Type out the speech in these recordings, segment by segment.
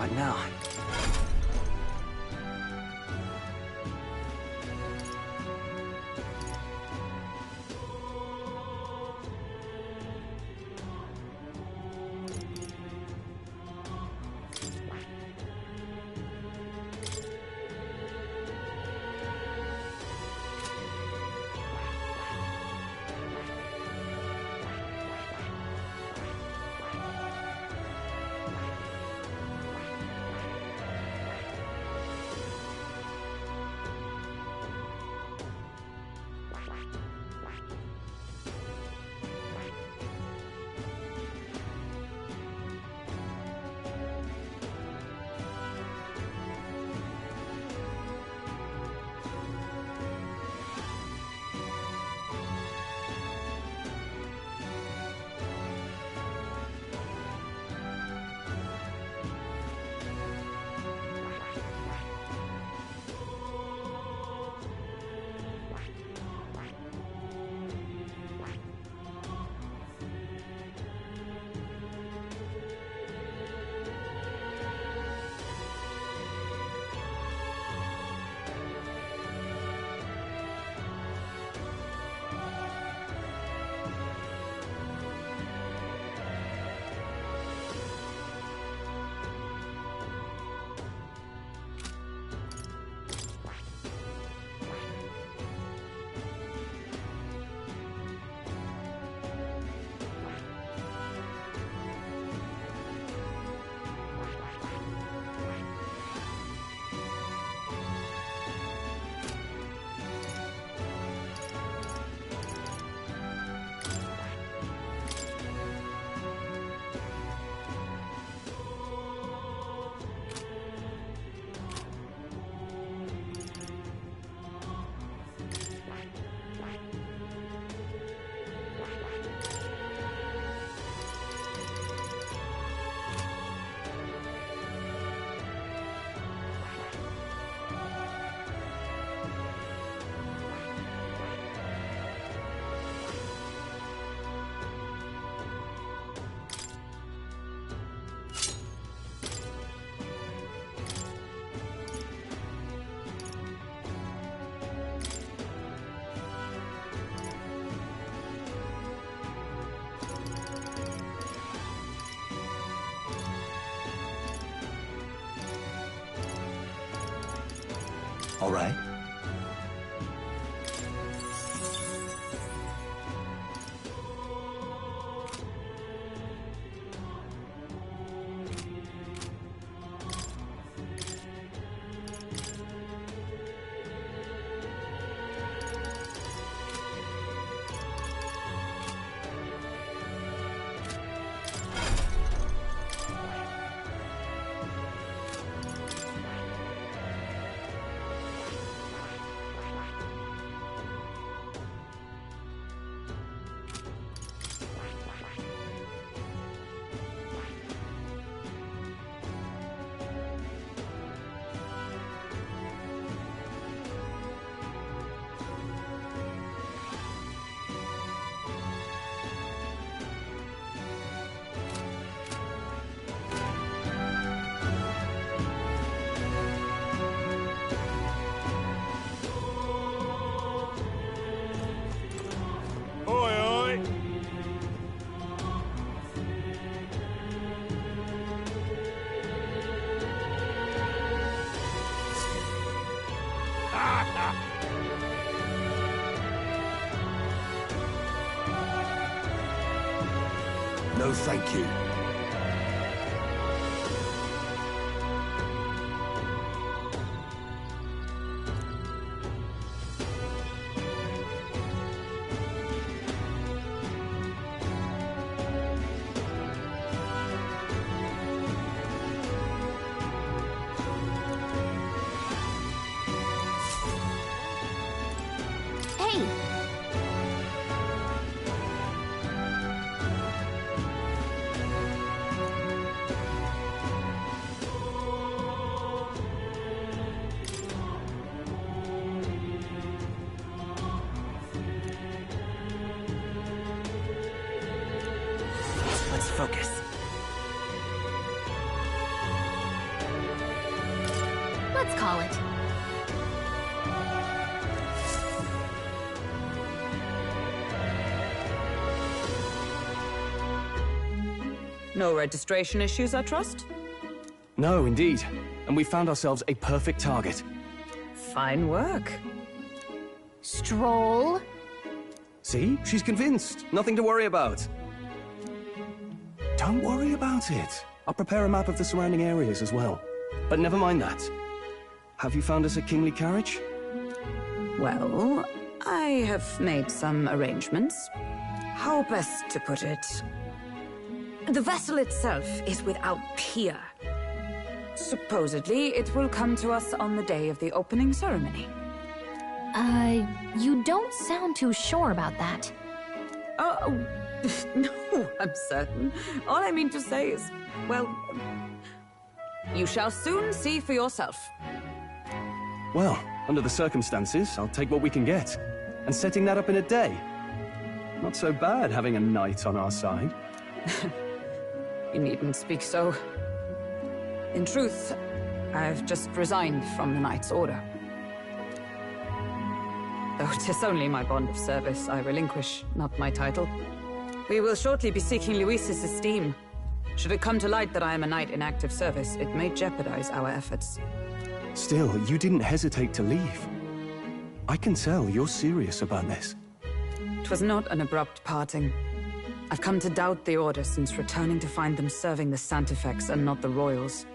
right now. All right. No, thank you. Hey! let's call it. No registration issues, I trust? No, indeed. And we found ourselves a perfect target. Fine work. Stroll. See? She's convinced. Nothing to worry about. Don't worry about it. I'll prepare a map of the surrounding areas as well. But never mind that. Have you found us a kingly carriage? Well, I have made some arrangements. How best to put it? The vessel itself is without peer. Supposedly, it will come to us on the day of the opening ceremony. You don't sound too sure about that. Oh, no, I'm certain. All I mean to say is, well, you shall soon see for yourself. Well, under the circumstances, I'll take what we can get. And setting that up in a day. Not so bad having a knight on our side. You needn't speak so. In truth, I've just resigned from the Knight's Order. Though 'tis only my bond of service I relinquish, not my title. We will shortly be seeking Luis's esteem. Should it come to light that I am a knight in active service, it may jeopardize our efforts. Still, you didn't hesitate to leave. I can tell you're serious about this. It was not an abrupt parting. I've come to doubt the Order since returning to find them serving the Santifex and not the Royals.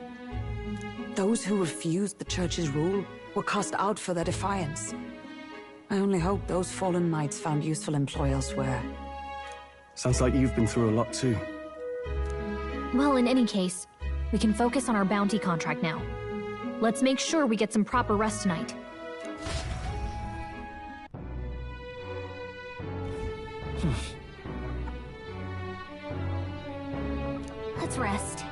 Those who refused the Church's rule were cast out for their defiance. I only hope those fallen knights found useful employ elsewhere. Sounds like you've been through a lot too. Well, in any case, we can focus on our bounty contract now. Let's make sure we get some proper rest tonight. Let's rest.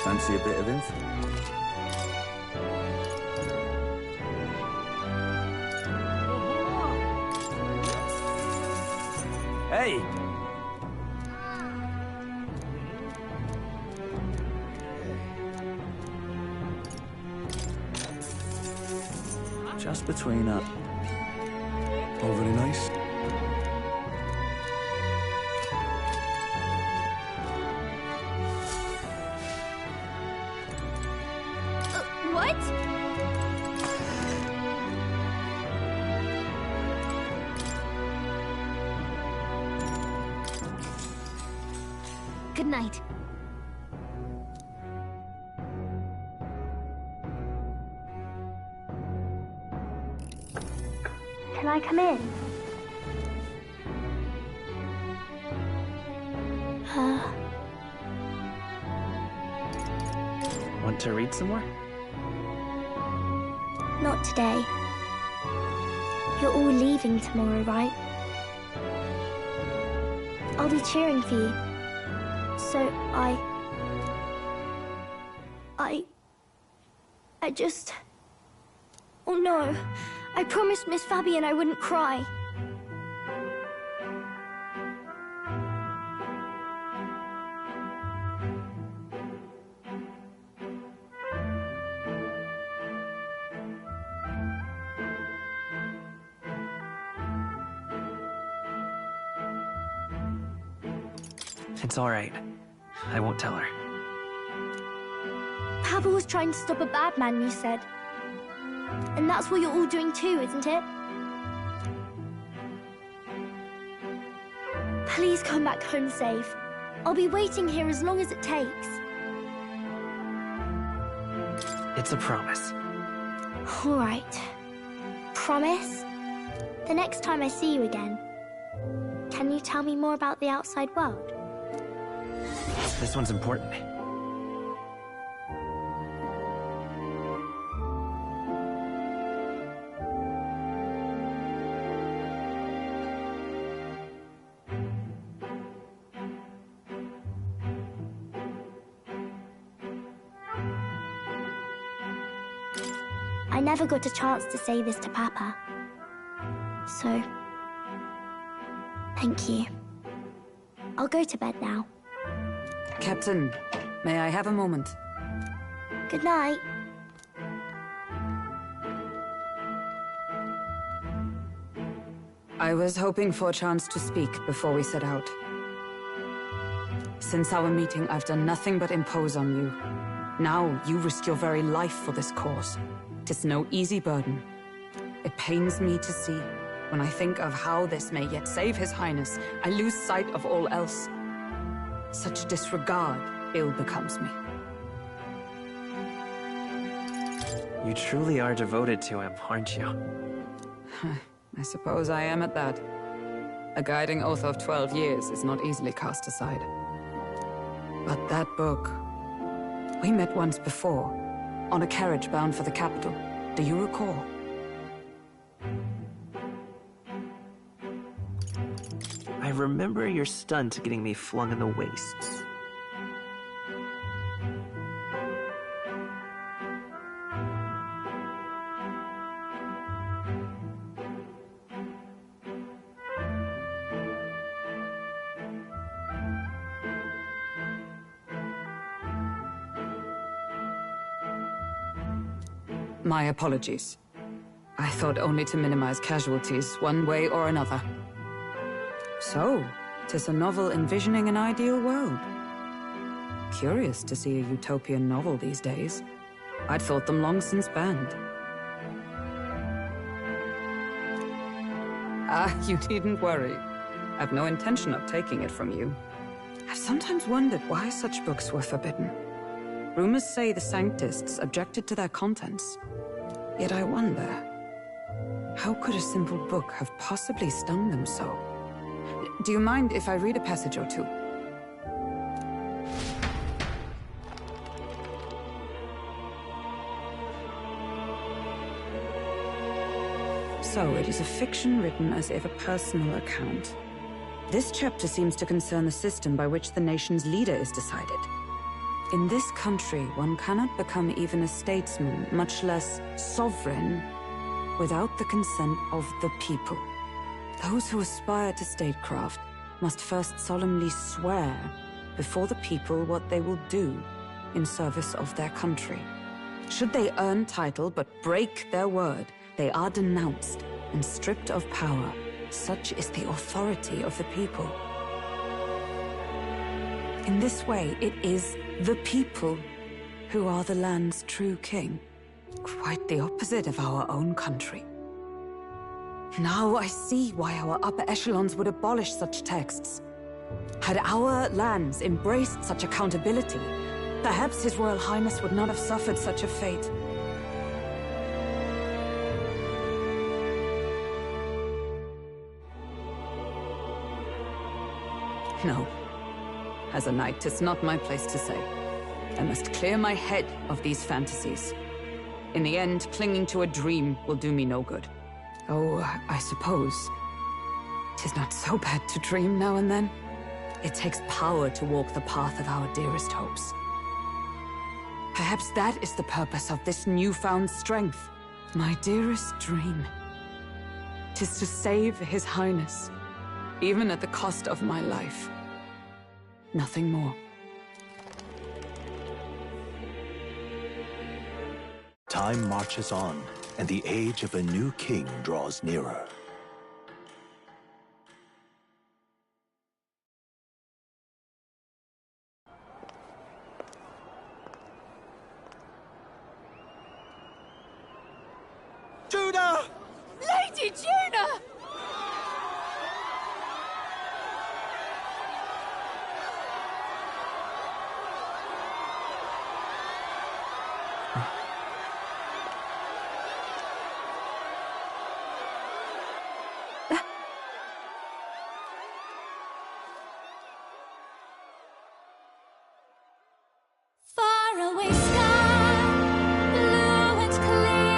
Fancy a bit of info? Hey! Just between us. All very nice. What? Good night. Can I come in? Want to read some more? Not today. You're all leaving tomorrow, right? I'll be cheering for you. So I just... Oh no. I promised Miss Fabian I wouldn't cry. It's all right. I won't tell her. Papa was trying to stop a bad man, you said. And that's what you're all doing too, isn't it? Please come back home safe. I'll be waiting here as long as it takes. It's a promise. All right. Promise? The next time I see you again, can you tell me more about the outside world? This one's important. I never got a chance to say this to Papa. So, thank you. I'll go to bed now. Captain, may I have a moment? Good night. I was hoping for a chance to speak before we set out. Since our meeting, I've done nothing but impose on you. Now, you risk your very life for this cause. 'Tis no easy burden. It pains me to see. When I think of how this may yet save His Highness, I lose sight of all else. Such disregard ill becomes me. You truly are devoted to him, aren't you? I suppose I am at that. A guiding oath of 12 years is not easily cast aside. But that book... We met once before, on a carriage bound for the capital. Do you recall? I remember your stunt getting me flung in the wastes. My apologies. I thought only to minimize casualties, one way or another. So, 'tis a novel envisioning an ideal world. Curious to see a utopian novel these days. I'd thought them long since banned. You needn't worry. I've no intention of taking it from you. I've sometimes wondered why such books were forbidden. Rumors say the Sanctists objected to their contents. Yet I wonder, how could a simple book have possibly stung them so? Do you mind if I read a passage or two? So, it is a fiction written as if a personal account. This chapter seems to concern the system by which the nation's leader is decided. In this country, one cannot become even a statesman, much less sovereign, without the consent of the people. Those who aspire to statecraft must first solemnly swear before the people what they will do in service of their country. Should they earn title but break their word, they are denounced and stripped of power. Such is the authority of the people. In this way, it is the people who are the land's true king. Quite the opposite of our own country. Now I see why our upper echelons would abolish such texts. Had our lands embraced such accountability, perhaps His Royal Highness would not have suffered such a fate. No. As a knight, 'tis not my place to say. I must clear my head of these fantasies. In the end, clinging to a dream will do me no good. Oh, I suppose 'tis not so bad to dream now and then. It takes power to walk the path of our dearest hopes. Perhaps that is the purpose of this newfound strength. My dearest dream. 'Tis to save His Highness, even at the cost of my life. Nothing more. Time marches on, and the age of a new king draws nearer. Judah! Lady Judah! Faraway sky, blue and clear.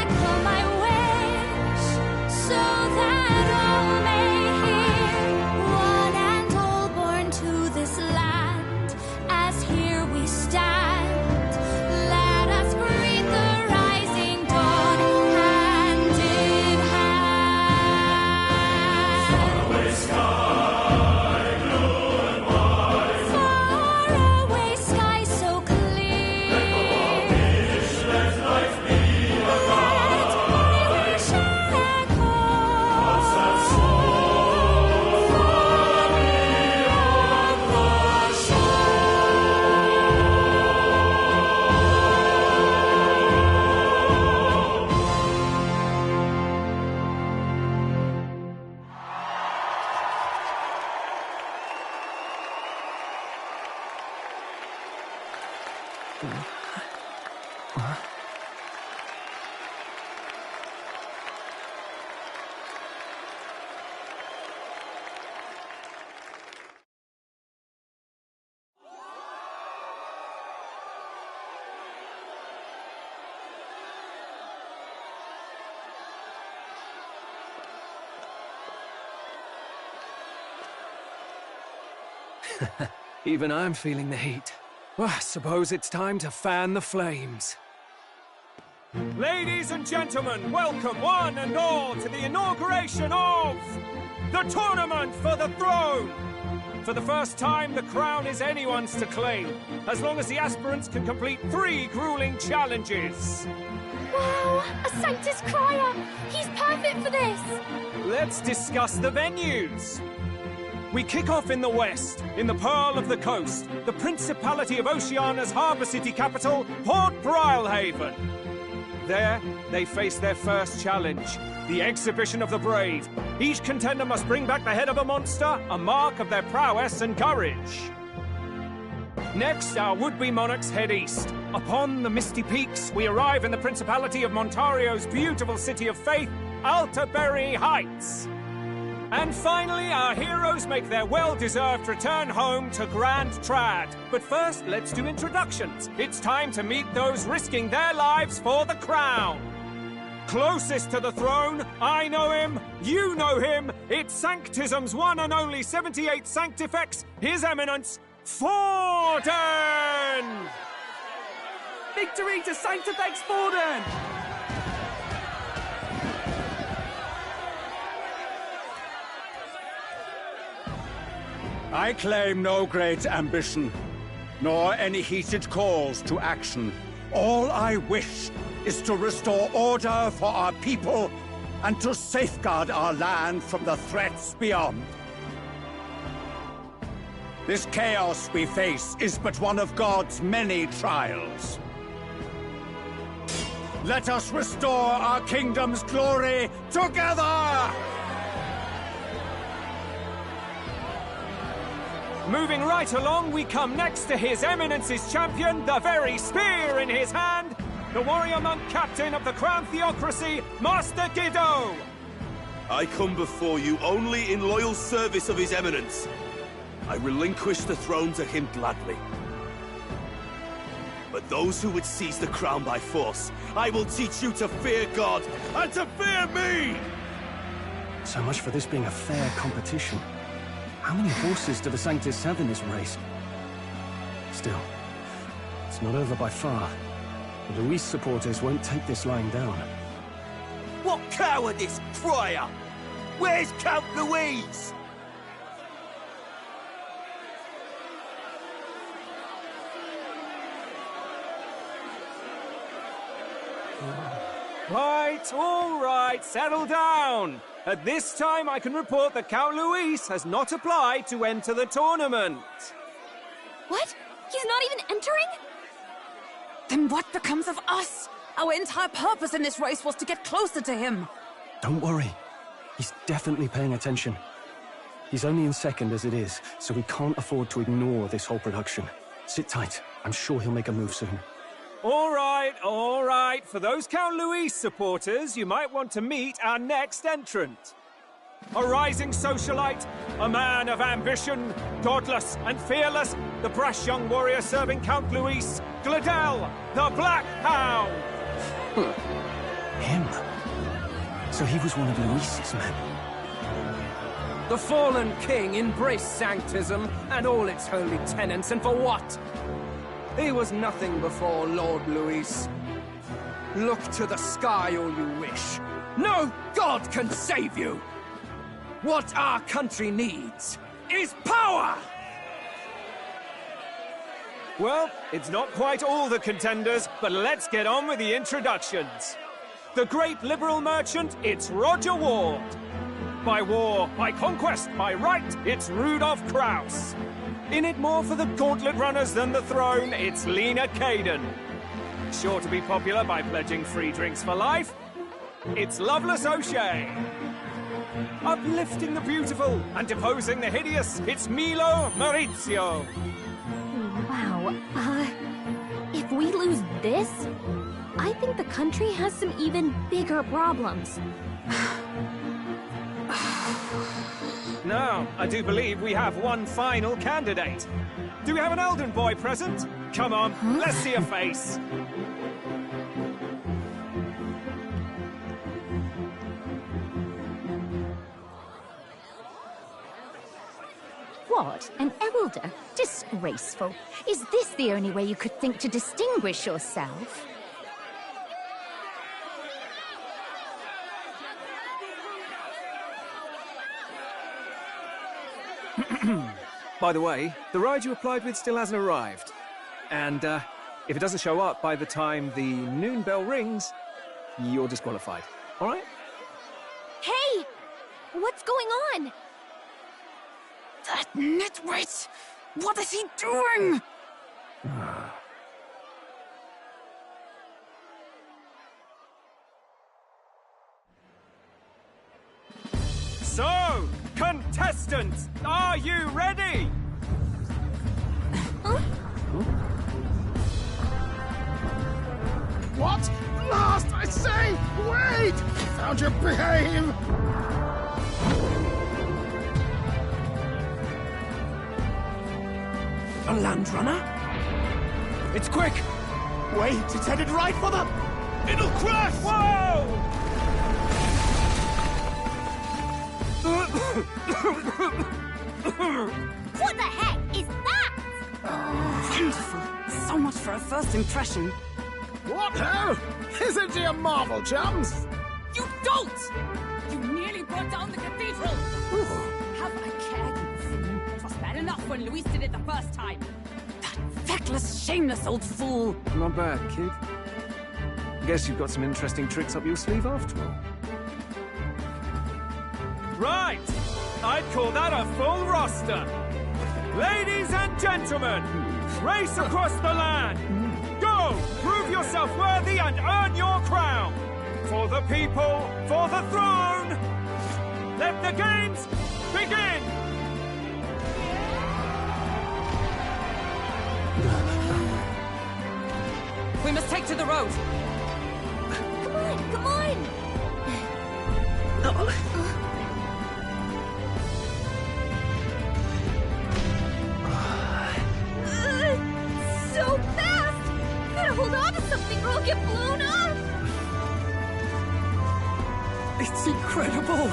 Echo my way. Even I'm feeling the heat. Well, I suppose it's time to fan the flames. Ladies and gentlemen, welcome one and all to the inauguration of the Tournament for the Throne! For the first time, the crown is anyone's to claim, as long as the aspirants can complete 3 grueling challenges. Wow, a Sanctus Crier! He's perfect for this! Let's discuss the venues. We kick off in the west, in the Pearl of the Coast, the Principality of Oceania's harbour city capital, Port Brilehaven. There, they face their first challenge, the Exhibition of the Brave. Each contender must bring back the head of a monster, a mark of their prowess and courage. Next, our would-be monarchs head east. Upon the misty peaks, we arrive in the Principality of Montario's beautiful city of faith, Altaberry Heights. And finally, our heroes make their well-deserved return home to Grand Trad. But first, let's do introductions. It's time to meet those risking their lives for the crown. Closest to the throne, I know him, you know him. It's Sanctism's one and only 78 Sanctifex, His Eminence, Forden! Victory to Sanctifex Forden! I claim no great ambition, nor any heated calls to action. All I wish is to restore order for our people and to safeguard our land from the threats beyond. This chaos we face is but one of God's many trials. Let us restore our kingdom's glory together! Moving right along, we come next to His Eminence's champion, the very spear in his hand, the warrior monk captain of the Crown Theocracy, Master Giddo! I come before you only in loyal service of His Eminence. I relinquish the throne to him gladly. But those who would seize the crown by force, I will teach you to fear God and to fear me! So much for this being a fair competition. How many horses do the Sanctists have in this race? Still, it's not over by far. The Luis supporters won't take this lying down. What cowardice, Crier! Where's Count Louise? All right, settle down. At this time, I can report that Count Luis has not applied to enter the tournament. What? He's not even entering? Then what becomes of us? Our entire purpose in this race was to get closer to him. Don't worry. He's definitely paying attention. He's only in second as it is, so we can't afford to ignore this whole production. Sit tight. I'm sure he'll make a move soon. All right. For those Count Luis supporters, you might want to meet our next entrant. A rising socialite, a man of ambition, godless and fearless, the brash young warrior serving Count Luis, Gladel, the Black Hound! Him? So he was one of Luis's men. The fallen king embraced Sanctism and all its holy tenets, and for what? He was nothing before Lord Luis. Look to the sky all you wish. No god can save you! What our country needs is power! Well, it's not quite all the contenders, but let's get on with the introductions. The great liberal merchant, it's Roger Ward. By war, by conquest, by right, it's Rudolph Krauss. In it more for the gauntlet runners than the throne, it's Lena Caden. Sure to be popular by pledging free drinks for life, it's Loveless O'Shea. Uplifting the beautiful and deposing the hideous, it's Milo Maurizio. Wow, it's if we lose this, I think the country has some even bigger problems. Now, I do believe we have one final candidate. Do we have an Elden boy present? Come on, let's see a face. What? An elder? Disgraceful. Is this the only way you could think to distinguish yourself? By the way, the ride you applied with still hasn't arrived. And, if it doesn't show up by the time the noon bell rings, you're disqualified. All right? Hey! What's going on? That nitwit! What is he doing? So, contestants, are you ready? What? Last, I say! Wait! Found you behave! A land runner? It's quick! Wait, it's headed right for them! It'll crash! Whoa! What the heck is that? Wonderful. So much for a first impression. What hell? Isn't he a marvel, chums? You don't! You nearly brought down the cathedral! Have a care, you fool. It was bad enough when Luis did it the first time. That feckless, shameless old fool. Not bad, kid. Guess you've got some interesting tricks up your sleeve after all. Right! I'd call that a full roster. Ladies and gentlemen, race across the land. Go! Prove yourself worthy and earn your crown. For the people, for the throne. Let the games begin! We must take to the road. Come on, come on! So fast! Gotta hold on to something or I'll get blown up! It's incredible!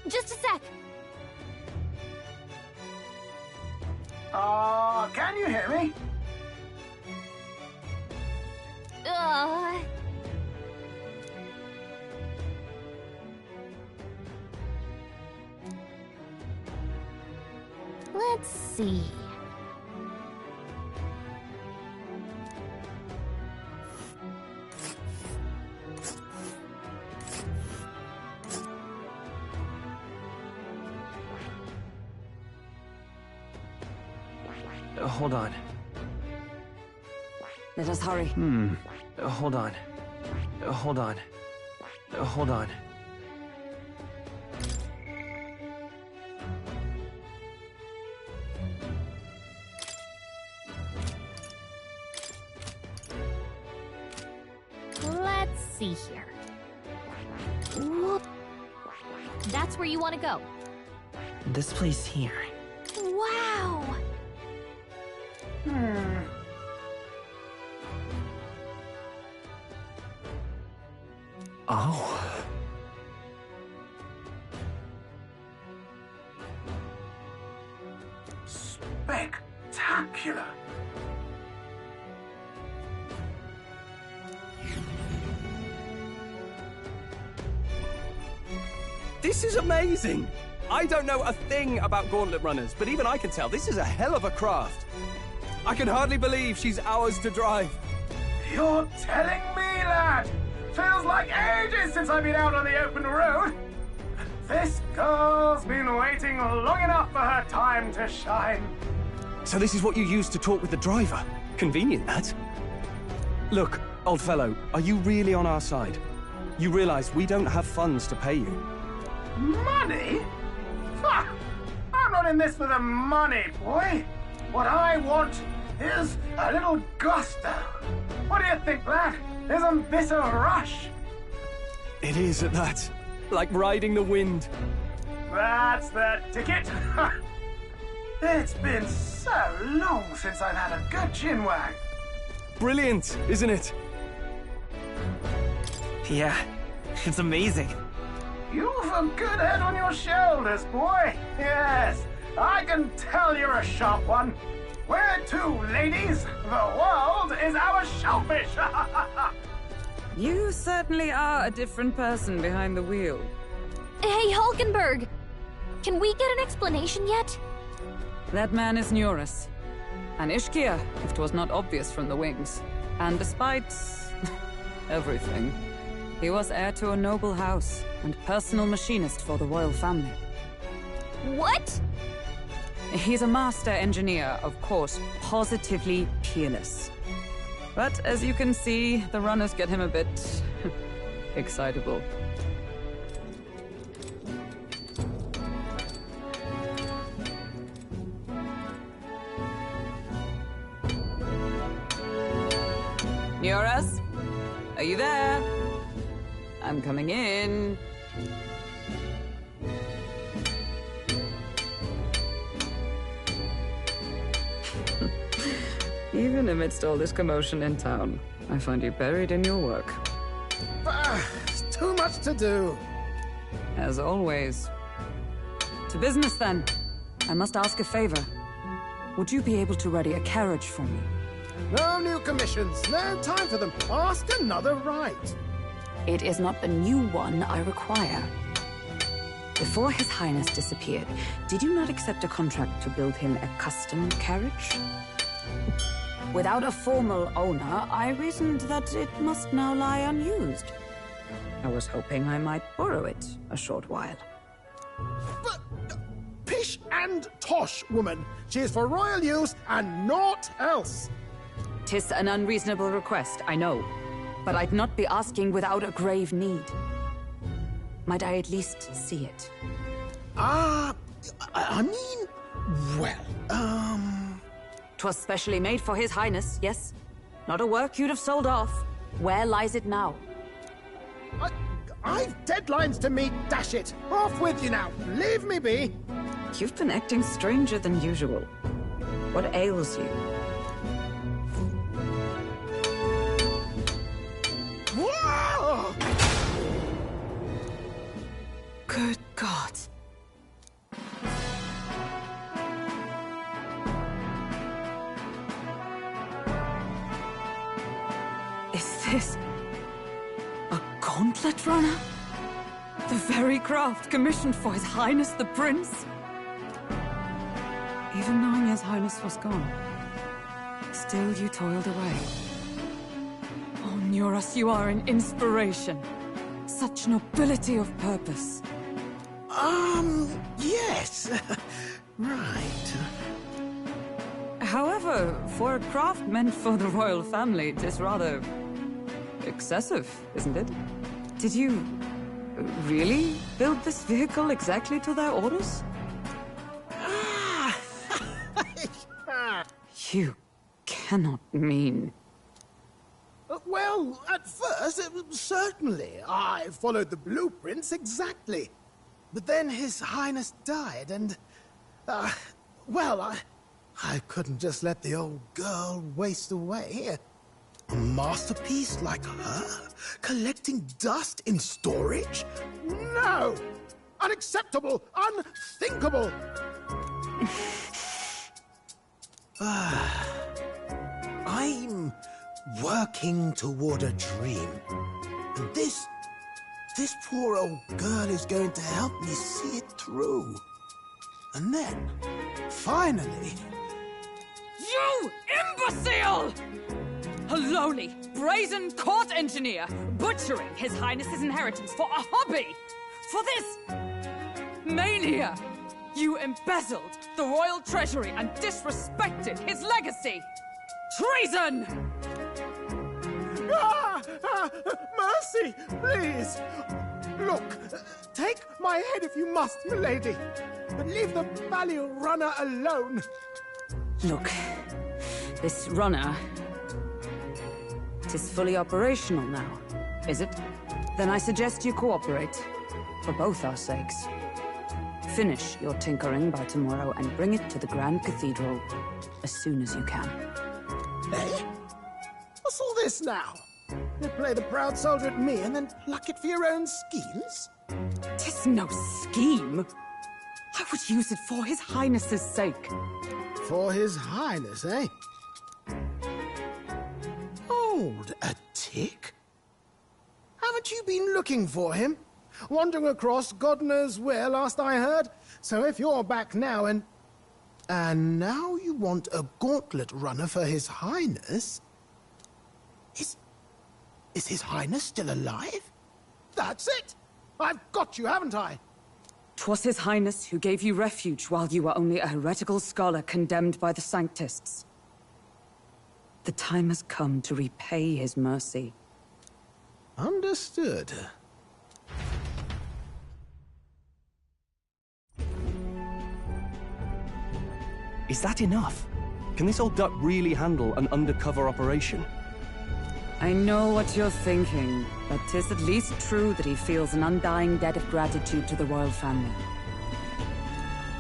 Just a sec. Can you hear me? Let's see. Hold on. Let us hurry. Hold on. Hold on. Hold on. Let's see here. Whoop. That's where you want to go. This place here. Wow! Oh. Spectacular. This is amazing! I don't know a thing about gauntlet runners, but even I can tell this is a hell of a craft. I can hardly believe she's ours to drive. You're telling me, lad? Feels like ages since I've been out on the open road. This girl's been waiting long enough for her time to shine. So this is what you used to talk with the driver? Convenient, that. Look, old fellow, are you really on our side? You realize we don't have funds to pay you. Money? Fuck! I'm not in this for the money, boy. What I want is a little gusto. What do you think, lad? Isn't this a rush? It is at that. Like riding the wind. That's the ticket. It's been so long since I've had a good chinwag. Brilliant, isn't it? Yeah, it's amazing. You've a good head on your shoulders, boy. Yes, I can tell you're a sharp one. Where to, ladies? The world is our shellfish. You certainly are a different person behind the wheel. Hey, Hulkenberg! Can we get an explanation yet? That man is Neurus. An Ishkia, if 'twas not obvious from the wings. And despite everything, he was heir to a noble house and personal machinist for the royal family. What? He's a master engineer, of course, positively peerless. But as you can see, the runners get him a bit excitable. Neurus? Are you there? I'm coming in. Even amidst all this commotion in town, I find you buried in your work. It's too much to do. As always. To business, then. I must ask a favor. Would you be able to ready a carriage for me? No new commissions. No time for them. Ask another right. It is not a new one I require. Before His Highness disappeared, did you not accept a contract to build him a custom carriage? Without a formal owner, I reasoned that it must now lie unused. I was hoping I might borrow it a short while. But, pish and tosh, woman. She is for royal use and naught else. 'Tis an unreasonable request, I know. But I'd not be asking without a grave need. Might I at least see it? I mean, well, 'Twas specially made for His Highness, yes? Not a work you'd have sold off. Where lies it now? I've deadlines to meet, dash it! Off with you now! Leave me be! You've been acting stranger than usual. What ails you? Whoa! Good God. Is this a gauntlet runner? The very craft commissioned for His Highness the Prince? Even knowing His Highness was gone, still you toiled away. Oh, Neurus, you are an inspiration. Such nobility of purpose. Yes. Right. However, for a craft meant for the royal family, it is rather excessive, isn't it? Did you really build this vehicle exactly to their orders? You cannot mean... Well, at first, certainly. I followed the blueprints exactly. But then His Highness died, and... well, I couldn't just let the old girl waste away. A masterpiece like her? Collecting dust in storage? No! Unacceptable! Unthinkable! I'm working toward a dream. And this poor old girl is going to help me see it through. And then, finally... You imbecile! A lowly, brazen court engineer, butchering His Highness's inheritance for a hobby! For this mania! You embezzled the royal treasury and disrespected his legacy! Treason! Mercy, please! Look, take my head if you must, milady, but leave the value runner alone. Look, this runner... it is fully operational now, is it? Then I suggest you cooperate, for both our sakes. Finish your tinkering by tomorrow and bring it to the Grand Cathedral as soon as you can. Eh? What's all this now? You play the proud soldier at me and then pluck it for your own schemes? 'Tis no scheme. I would use it for His Highness's sake. For His Highness, eh? Hold a tick. Haven't you been looking for him? Wandering across God knows where, last I heard. So if you're back now and now you want a gauntlet runner for His Highness? Is His Highness still alive? That's it! I've got you, haven't I? 'Twas His Highness who gave you refuge while you were only a heretical scholar condemned by the Sanctists. The time has come to repay His mercy. Understood. Is that enough? Can this old duck really handle an undercover operation? I know what you're thinking, but 'tis at least true that he feels an undying debt of gratitude to the royal family.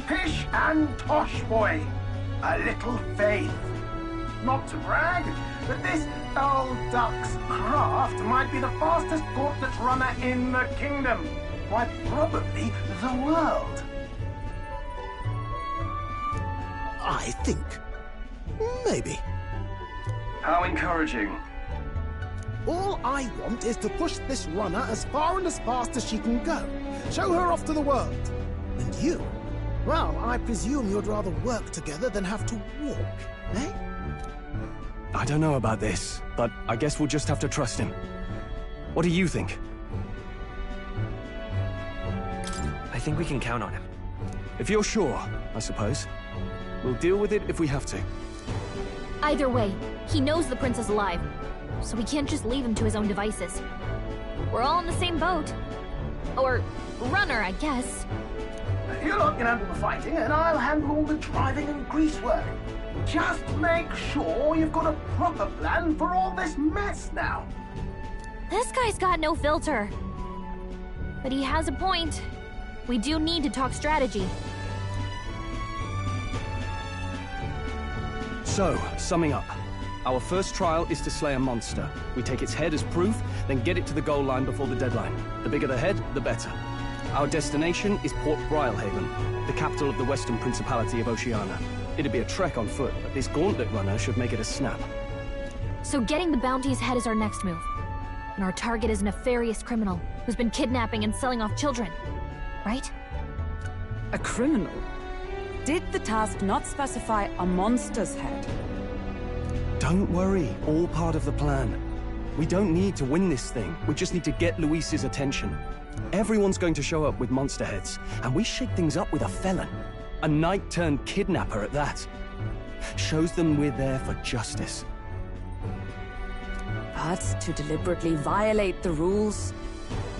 Pish and tosh, boy. A little faith. Not to brag, but this old duck's craft might be the fastest gauntlet runner in the kingdom. Quite probably the world. I think. Maybe. How encouraging. All I want is to push this runner as far and as fast as she can go. Show her off to the world. And you? Well, I presume you'd rather work together than have to walk, eh? I don't know about this, but I guess we'll just have to trust him. What do you think? I think we can count on him. If you're sure, I suppose. We'll deal with it if we have to. Either way, he knows the prince is alive, so we can't just leave him to his own devices. We're all in the same boat. Or runner, I guess. You lot can handle the fighting, and I'll handle all the driving and greasework. Just make sure you've got a proper plan for all this mess now. This guy's got no filter. But he has a point. We do need to talk strategy. So, summing up. Our first trial is to slay a monster. We take its head as proof, then get it to the goal line before the deadline. The bigger the head, the better. Our destination is Port Brialhaven, the capital of the Western Principality of Oceania. It'd be a trek on foot, but this gauntlet runner should make it a snap. So getting the bounty's head is our next move. And our target is a nefarious criminal who's been kidnapping and selling off children. Right? A criminal? Did the task not specify a monster's head? Don't worry, all part of the plan. We don't need to win this thing, we just need to get Luis's attention. Everyone's going to show up with monster heads, and we shake things up with a felon. A knight-turned-kidnapper at that. Shows them we're there for justice. But to deliberately violate the rules,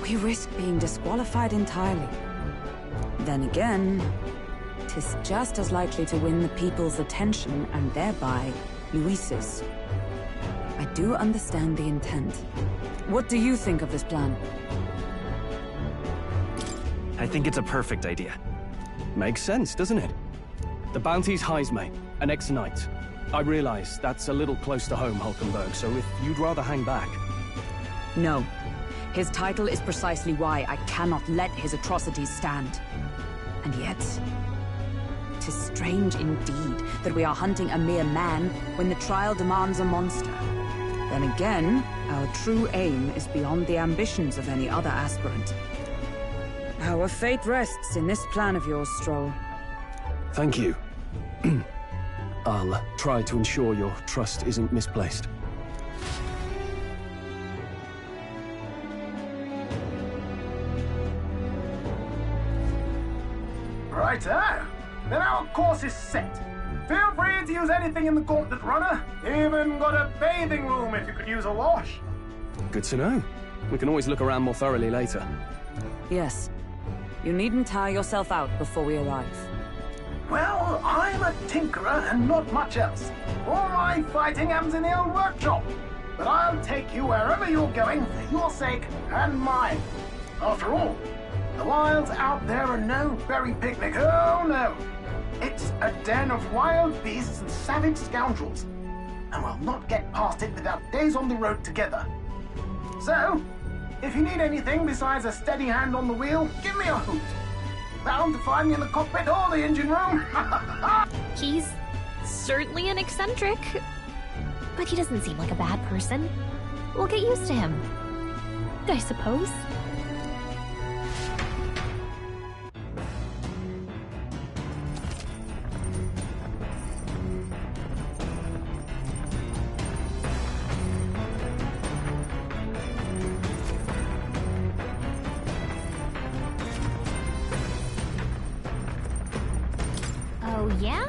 we risk being disqualified entirely. Then again, 'tis just as likely to win the people's attention and thereby Luis's. I do understand the intent. What do you think of this plan? I think it's a perfect idea. Makes sense, doesn't it? The bounty's Heismay, an ex-knight. I realize that's a little close to home, Hulkenberg, so if you'd rather hang back... No. His title is precisely why I cannot let his atrocities stand. And yet... 'tis strange indeed that we are hunting a mere man when the trial demands a monster. Then again, our true aim is beyond the ambitions of any other aspirant. Our fate rests in this plan of yours, Stroll. Thank you. I'll try to ensure your trust isn't misplaced. Righto. Then our course is set. Feel free to use anything in the Gauntlet Runner. Even got a bathing room if you could use a wash. Good to know. We can always look around more thoroughly later. Yes. You needn't tire yourself out before we arrive. Well, I'm a tinkerer and not much else. All my fighting happens in the old workshop. But I'll take you wherever you're going for your sake and mine. After all, the wilds out there are no berry picnic. Oh, no. It's a den of wild beasts and savage scoundrels. And we'll not get past it without days on the road together. So, if you need anything besides a steady hand on the wheel, give me a hoot. Bound to find me in the cockpit or the engine room. He's certainly an eccentric, but he doesn't seem like a bad person. We'll get used to him, I suppose. Oh, yeah?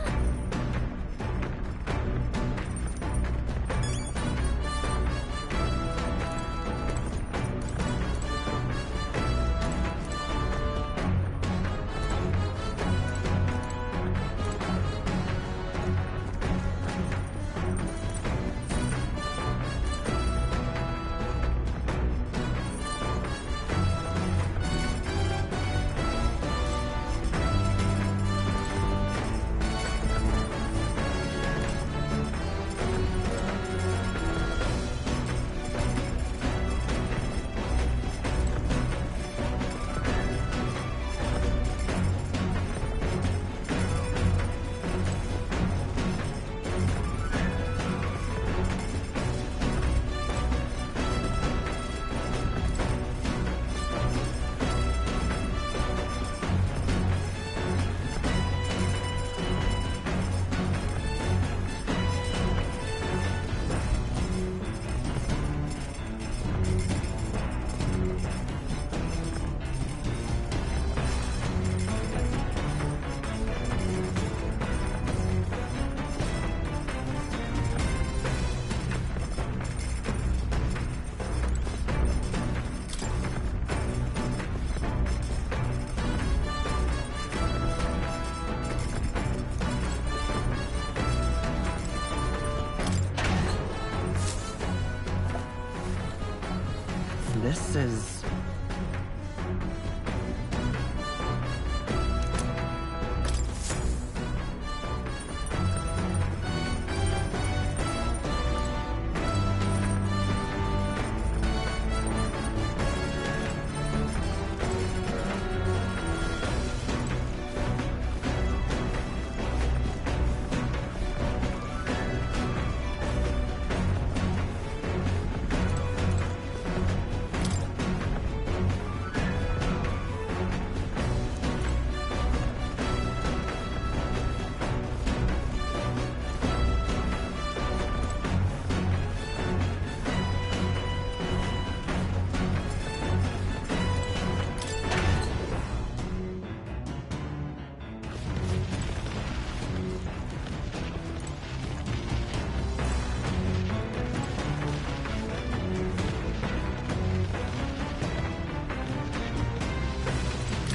This is...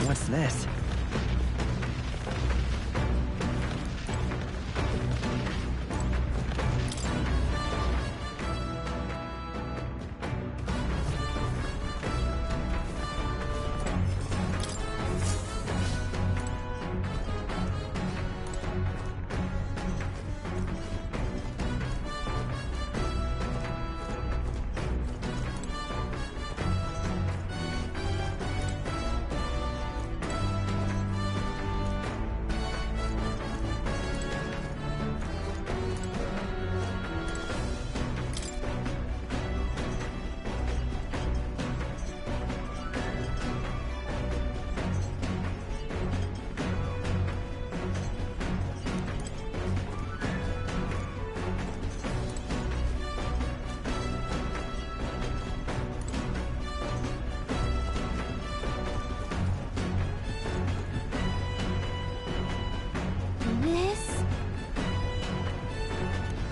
What's this?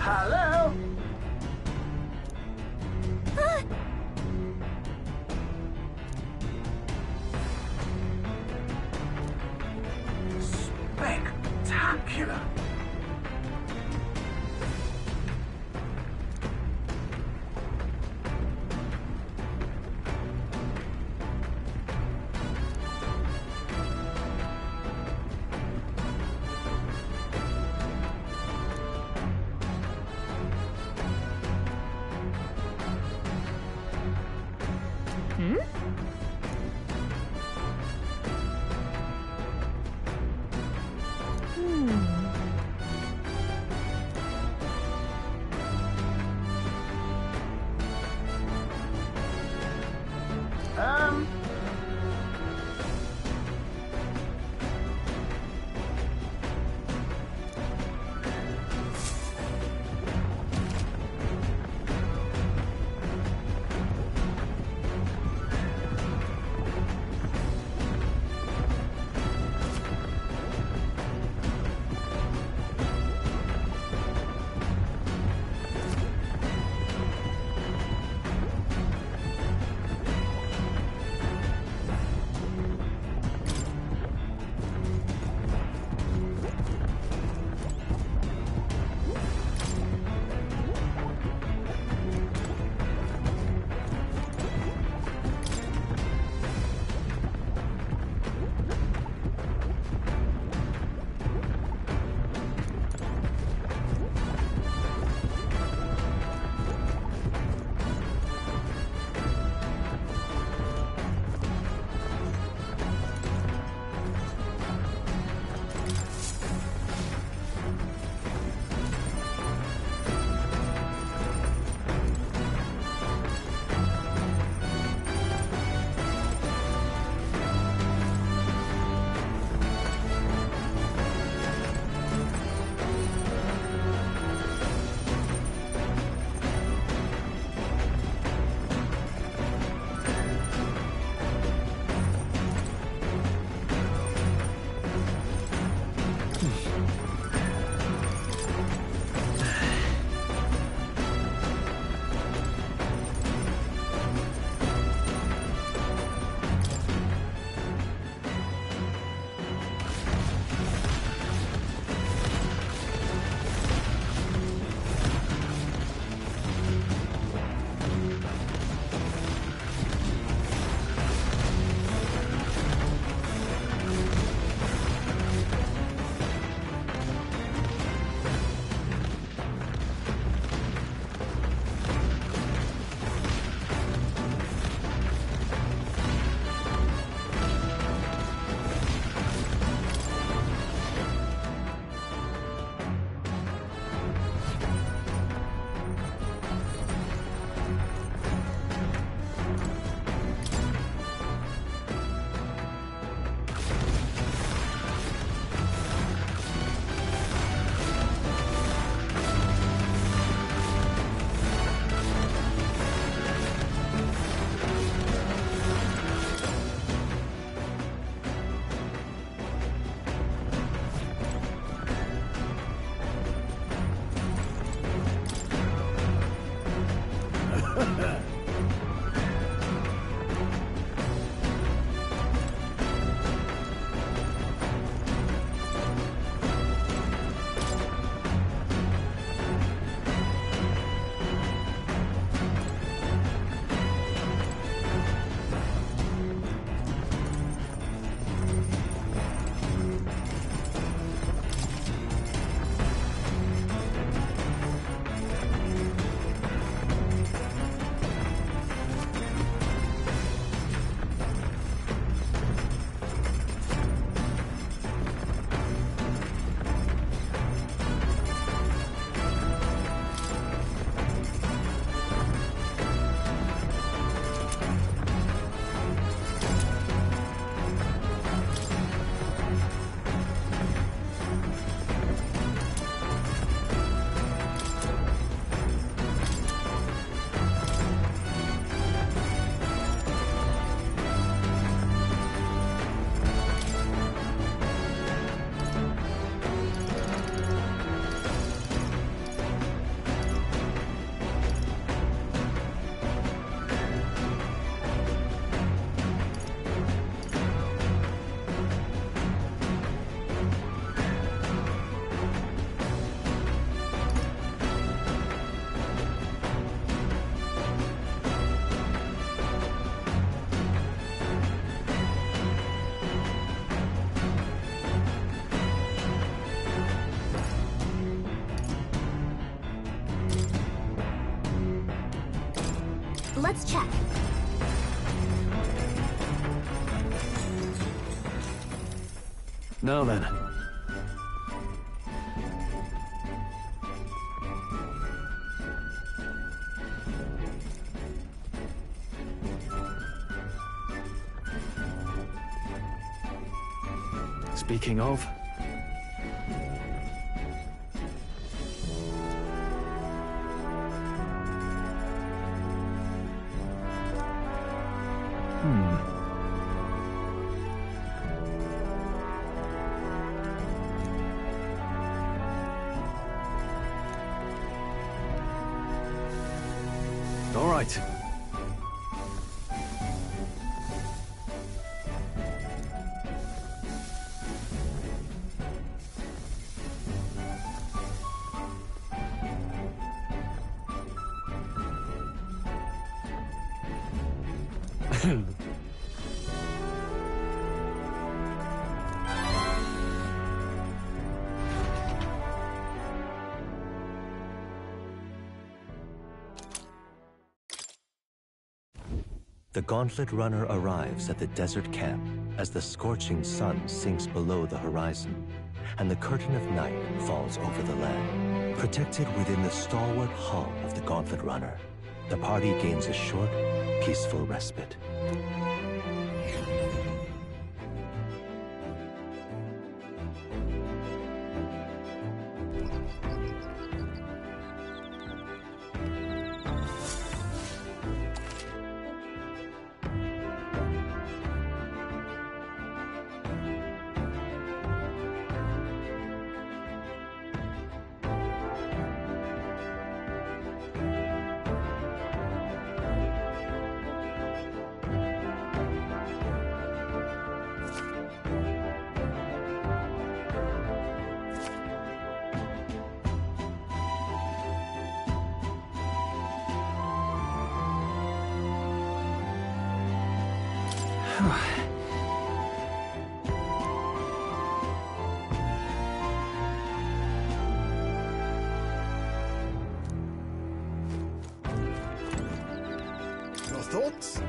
Hello? Spectacular. Let's check. Now then. Speaking of... All right. The Gauntlet Runner arrives at the desert camp as the scorching sun sinks below the horizon, and the curtain of night falls over the land. Protected within the stalwart hull of the Gauntlet Runner, the party gains a short, peaceful respite. Your thoughts?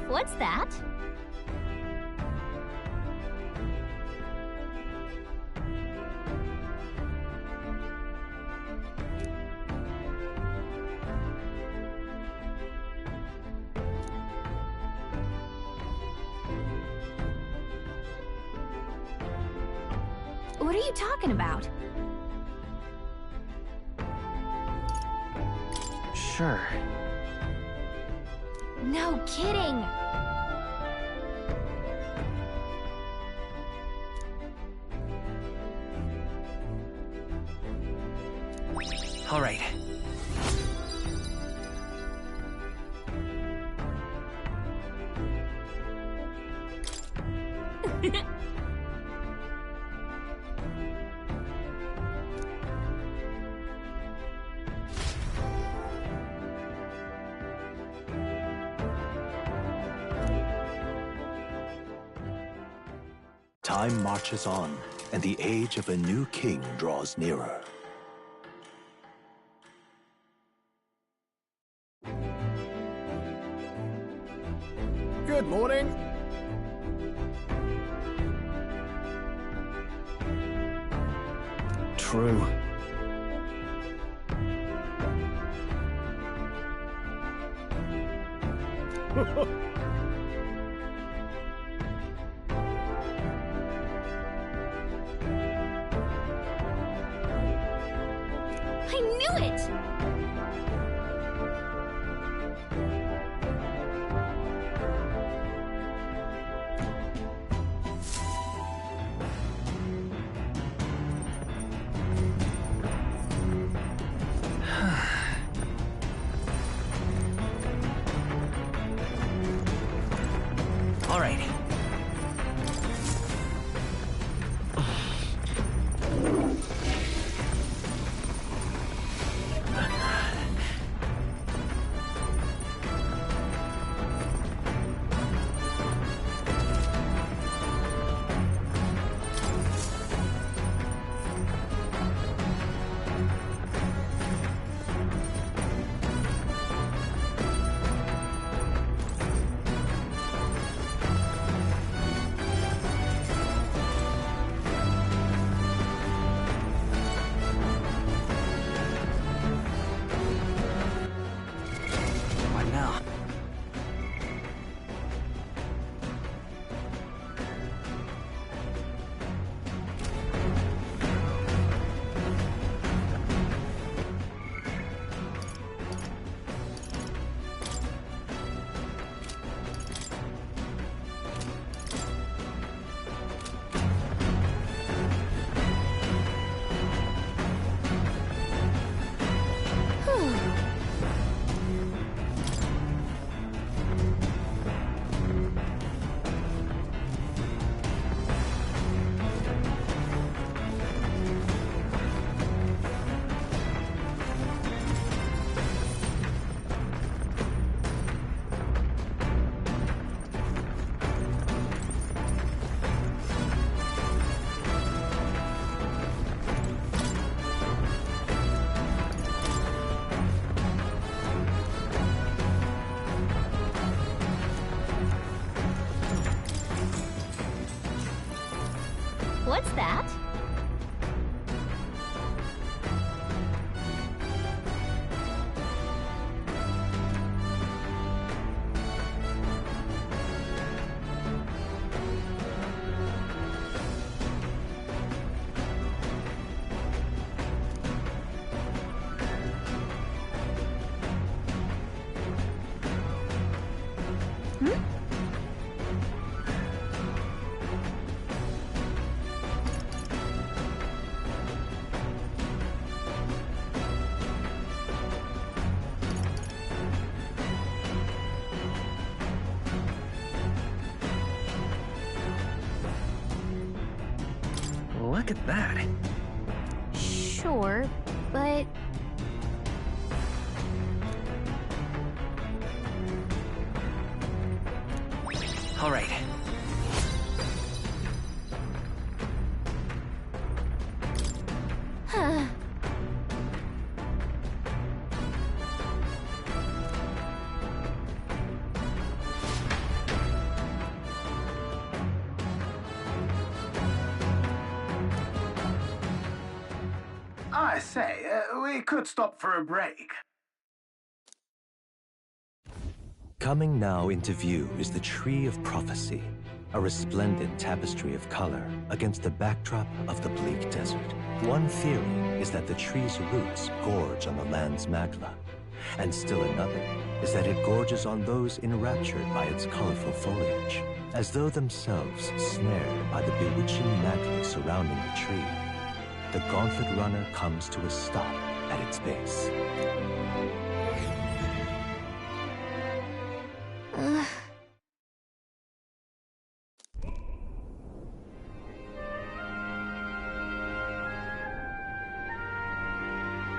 What's that? What are you talking about? Sure. No kidding! All right. Time marches on, and the age of a new king draws nearer. Good morning. True. I knew it! All right. What now? What's that? Look at that. Sure, but... All right. Huh. I say, we could stop for a break. Coming now into view is the Tree of Prophecy, a resplendent tapestry of color against the backdrop of the bleak desert. One theory is that the tree's roots gorge on the land's magma, and still another is that it gorges on those enraptured by its colorful foliage, as though themselves snared by the bewitching magma surrounding the tree. The Gauntlet Runner comes to a stop at its base.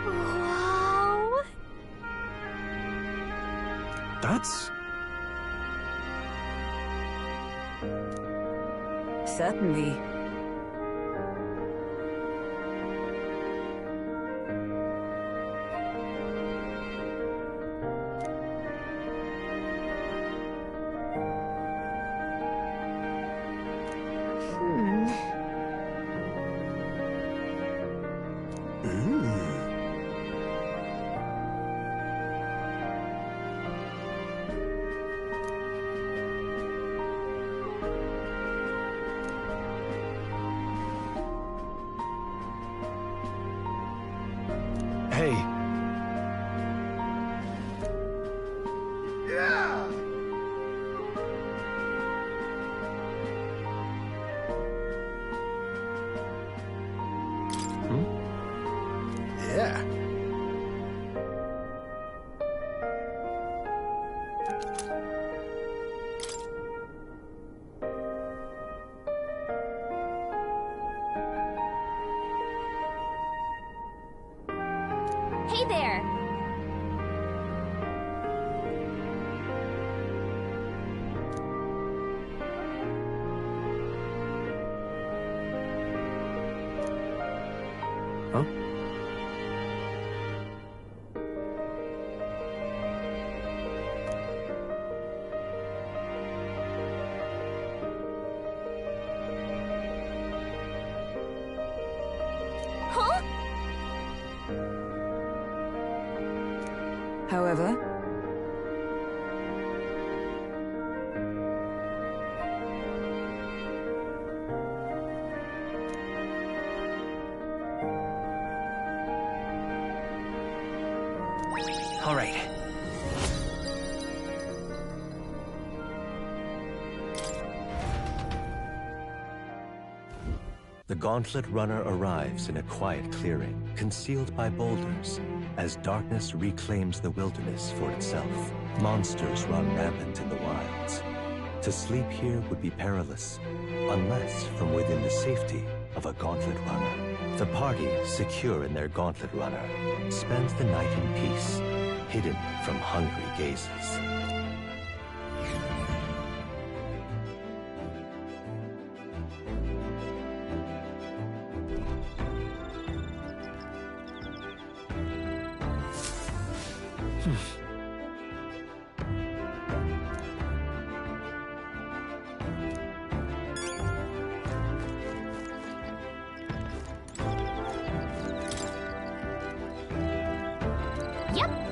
Wow! That's... Certainly. Hey. Yeah. Yeah. Hey there! Huh? Huh? However, All right. The Gauntlet Runner arrives in a quiet clearing, concealed by boulders, as darkness reclaims the wilderness for itself. Monsters run rampant in the wilds. To sleep here would be perilous, unless from within the safety of a Gauntlet Runner. The party, secure in their Gauntlet Runner, spends the night in peace, hidden from hungry gazes. Yep.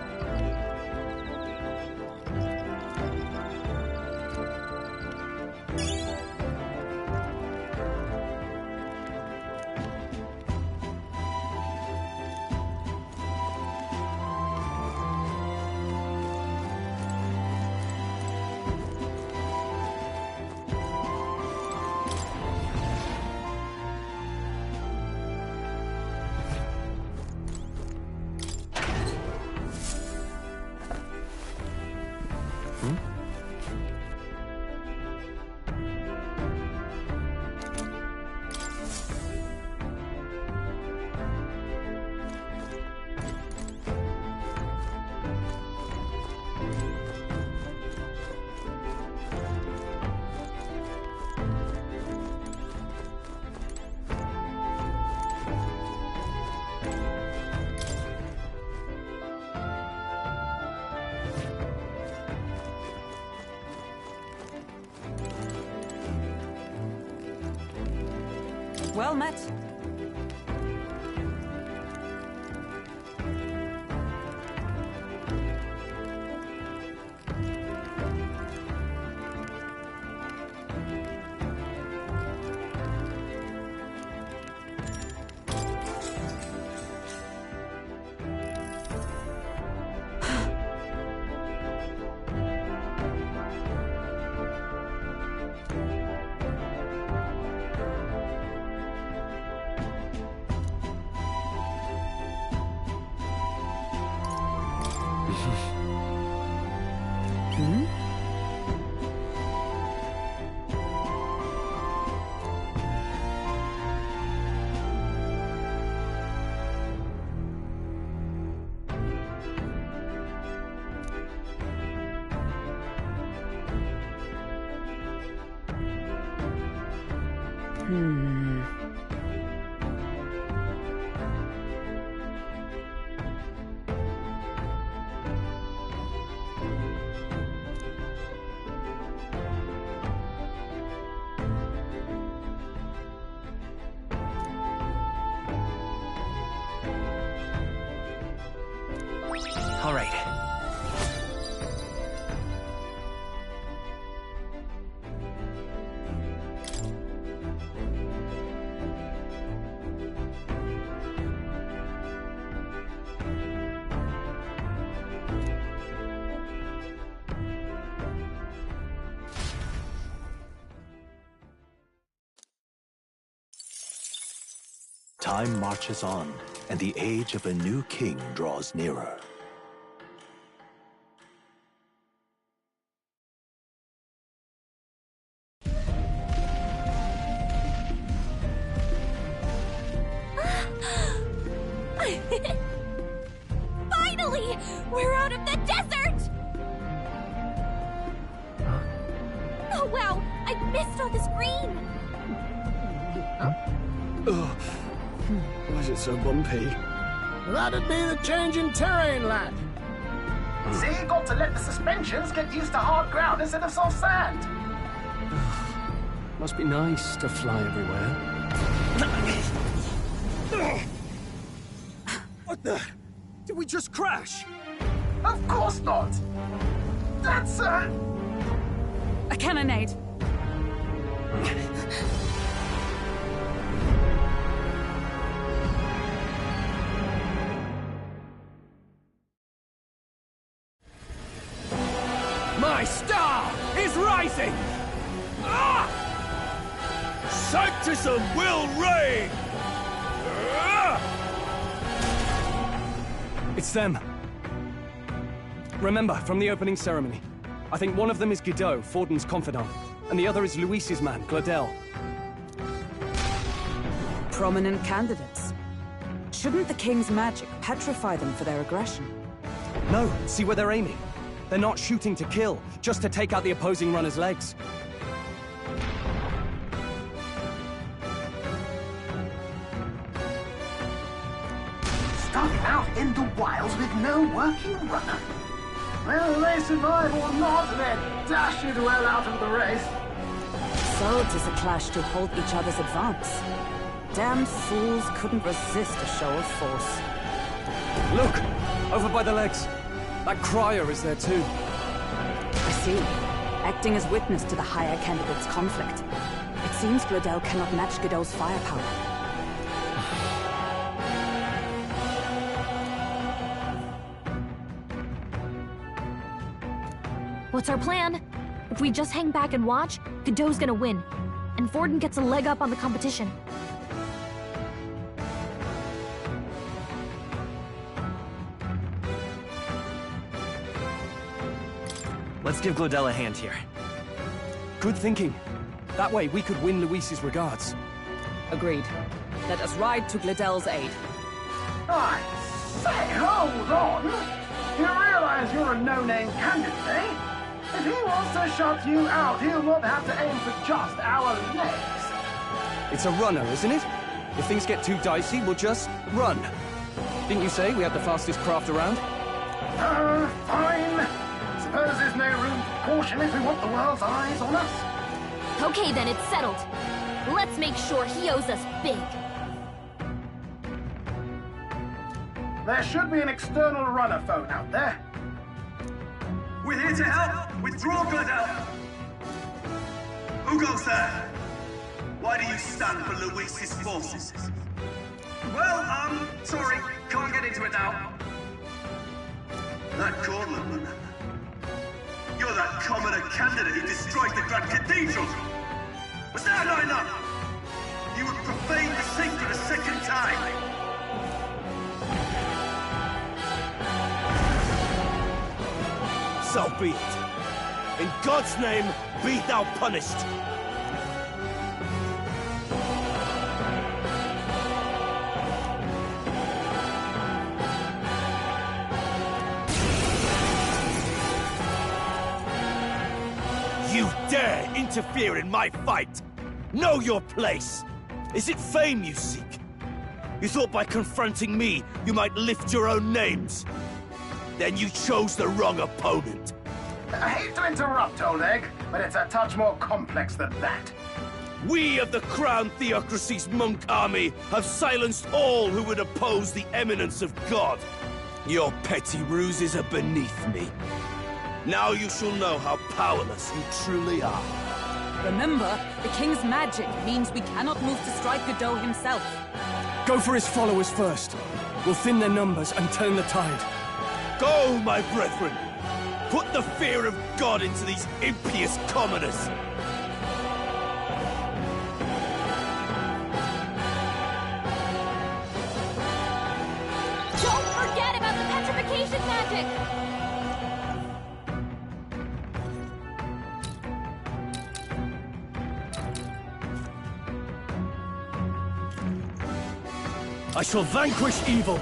well met. All right. Time marches on, and the age of a new king draws nearer. Finally! We're out of the desert! Oh wow! I missed all this green! Ugh. Why is it so bumpy? That'd be the change in terrain, lad. See, you got to let the suspensions get used to hard ground instead of soft sand. Must be nice to fly everywhere. What the? Did we just crash? Of course not. That's a cannonade. My star is rising! Ah! Sanctism will reign! Ah! It's them. Remember, from the opening ceremony. I think one of them is Guido, Forden's confidant, and the other is Luis's man, Gladel. Prominent candidates. Shouldn't the king's magic petrify them for their aggression? No, see where they're aiming. They're not shooting to kill, just to take out the opposing runner's legs. starting out in the wilds with no working runner. Well, they survive or not, they're dashed well out of the race. So 'tis a clash to halt each other's advance. Damned fools couldn't resist a show of force. Look! Over by the legs. That crier is there too. I see. Acting as witness to the higher candidate's conflict. It seems Gladel cannot match Godot's firepower. What's our plan? If we just hang back and watch, Godot's gonna win. And Forden gets a leg up on the competition. Let's give Gladel a hand here. Good thinking. That way we could win Luis's regards. Agreed. Let us ride to Gladel's aid. I say, hold on! You realize you're a no-name candidate, eh? If he wants to shut you out, he'll not have to aim for just our legs. It's a runner, isn't it? If things get too dicey, we'll just run. Didn't you say we had the fastest craft around? Fine. Suppose there's no room for caution if we want the world's eyes on us. Okay then, it's settled. Let's make sure he owes us big. There should be an external runner phone out there. We're here to help! Withdraw, Gladel! Who goes there? Why do you stand for Luis's forces? Well, sorry, can't get into it now. That Cornland runner. You're that commoner candidate who destroyed the Grand Cathedral! Was that not enough? You would profane the sacred a second time! So be it. In God's name, be thou punished. You dare interfere in my fight! Know your place! Is it fame you seek? You thought by confronting me, you might lift your own names? Then you chose the wrong opponent. I hate to interrupt, Oleg, but it's a touch more complex than that. We of the Crown Theocracy's monk army have silenced all who would oppose the eminence of God. Your petty ruses are beneath me. Now you shall know how powerless you truly are. Remember, the king's magic means we cannot move to strike Godot himself. Go for his followers first. We'll thin their numbers and turn the tide. Go, my brethren! Put the fear of God into these impious commoners! Don't forget about the petrification magic! I shall vanquish evil.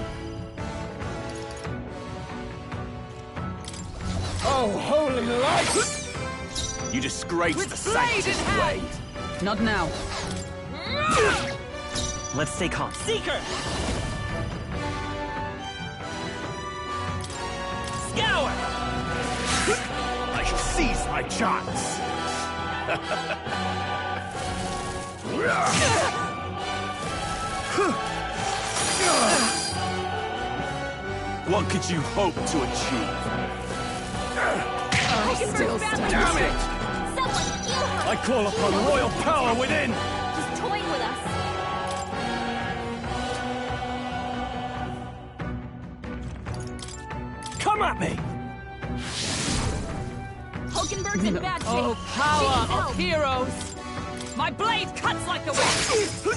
Oh, holy light! You disgrace the Sanctus way. Not now. Let's stay calm. Seeker! Scour! I shall seize my chance. What could you hope to achieve? Still Damn it! Someone heal her! I call upon royal power within! She's toying with us. Come at me! Hulkenberg's in bad shape. Oh, She power needs of help. heroes! My blade cuts like the wind!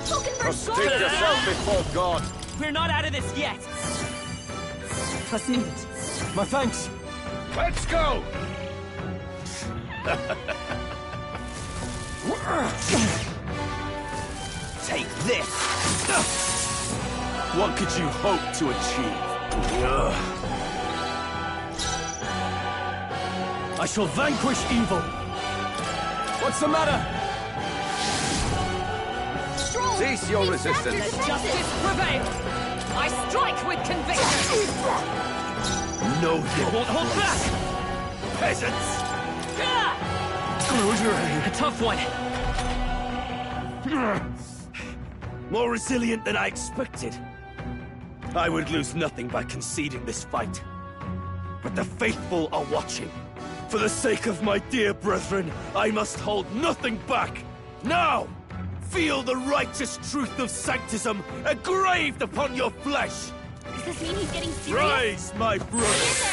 Hulkenberg's gone! Prostrate yourself before God. We're not out of this yet. Trust needed. My thanks. Let's go! Take this! What could you hope to achieve? I shall vanquish evil. What's the matter? Stroll! Cease your They've sapped your resistance. defenses. Justice prevails! I strike with conviction! No, you Won't hold back! peasants! A tough one. More resilient than I expected. I would lose nothing by conceding this fight. But the faithful are watching. For the sake of my dear brethren, I must hold nothing back. Now, feel the righteous truth of sanctism engraved upon your flesh. Does this mean he's getting serious? Rise, my brothers.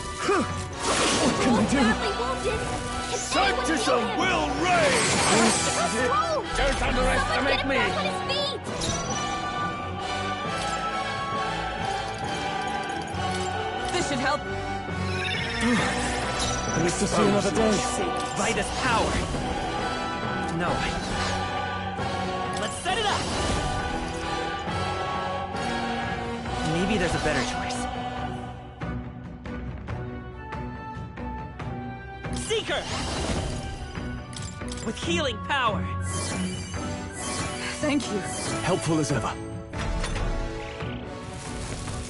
What can I do? Badly wounded. If anyone heal Sanctism him. will reign! Stroll! Don't underestimate Someone me. get him back on his feet. This should help. I live to see another day. Vitus power. No. Let's set it up. Maybe there's a better choice. Seeker! With healing power. Thank you. Helpful as ever.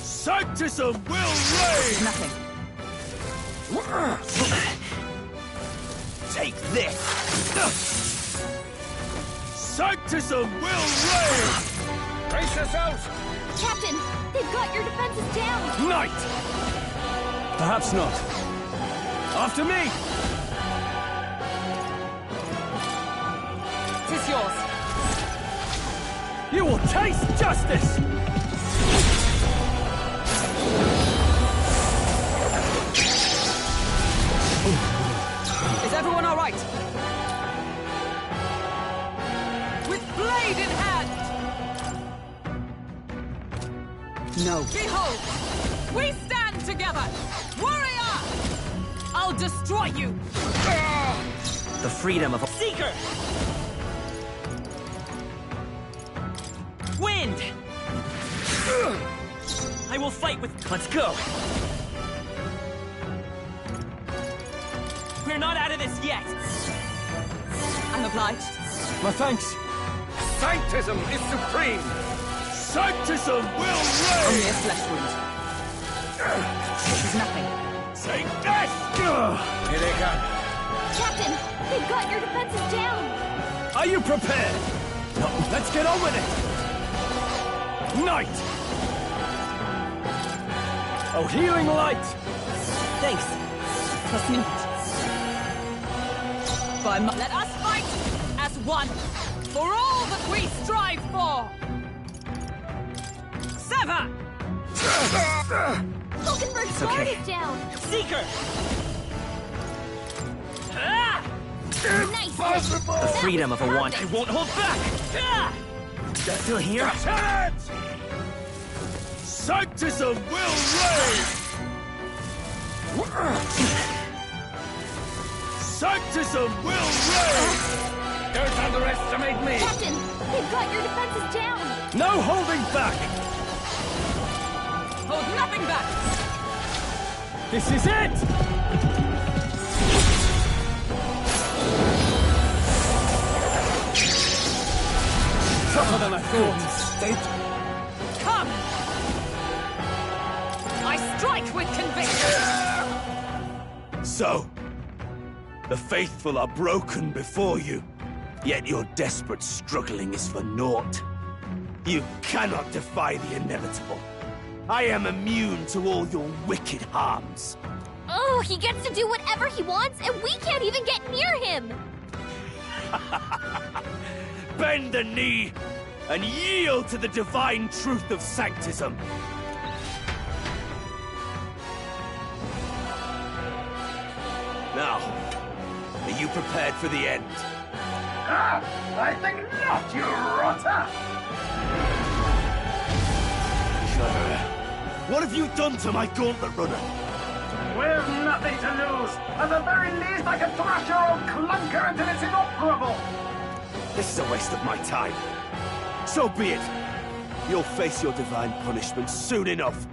Sanctism will reign! Nothing. Take this! Sanctism will reign! Brace yourselves! Captain, they've got your defenses down. Knight! Perhaps not. After me! Tis yours. You will taste justice! Is everyone all right? With blade in hand! No. Behold! We stand together! Warrior! I'll destroy you! The freedom of a Seeker! Wind! I will fight with... Let's go! not out of this yet! I'm obliged. My thanks. Sanctism is supreme! Sanctism will reign! Only a flesh wound. This is nothing. Take this! Here they come. Captain, they've got your defenses down! Are you prepared? No, let's get on with it! Night! Oh, healing light! Thanks. Trust me not. Let us fight as one for all that we strive for! Sever! Hulkenberg's guard is down! Seeker! Nice! The freedom of a want. I won't hold back! Still here? Sanctism will reign! Sanctism will reign! Don't underestimate me! Captain, they've got your defenses down! No holding back! Hold nothing back! This is it! Tougher than I thought. State. Come! I strike with conviction! So, the faithful are broken before you, yet your desperate struggling is for naught. You cannot defy the inevitable. I am immune to all your wicked harms. Oh, he gets to do whatever he wants, and we can't even get near him! Bend the knee and yield to the divine truth of sanctism. Now, are you prepared for the end? I think not, you rotter! What have you done to my gauntlet runner? We've nothing to lose. At the very least, I can thrash your old clunker until it's inoperable. This is a waste of my time. So be it. You'll face your divine punishment soon enough.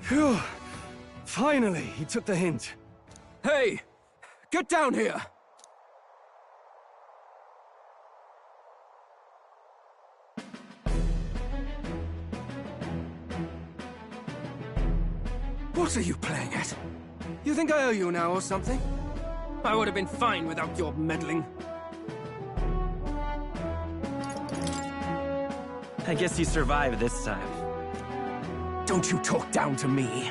Phew. Finally, he took the hint. Hey! Get down here! What are you playing at? You think I owe you now or something? I would have been fine without your meddling. I guess you survived this time. Don't you talk down to me.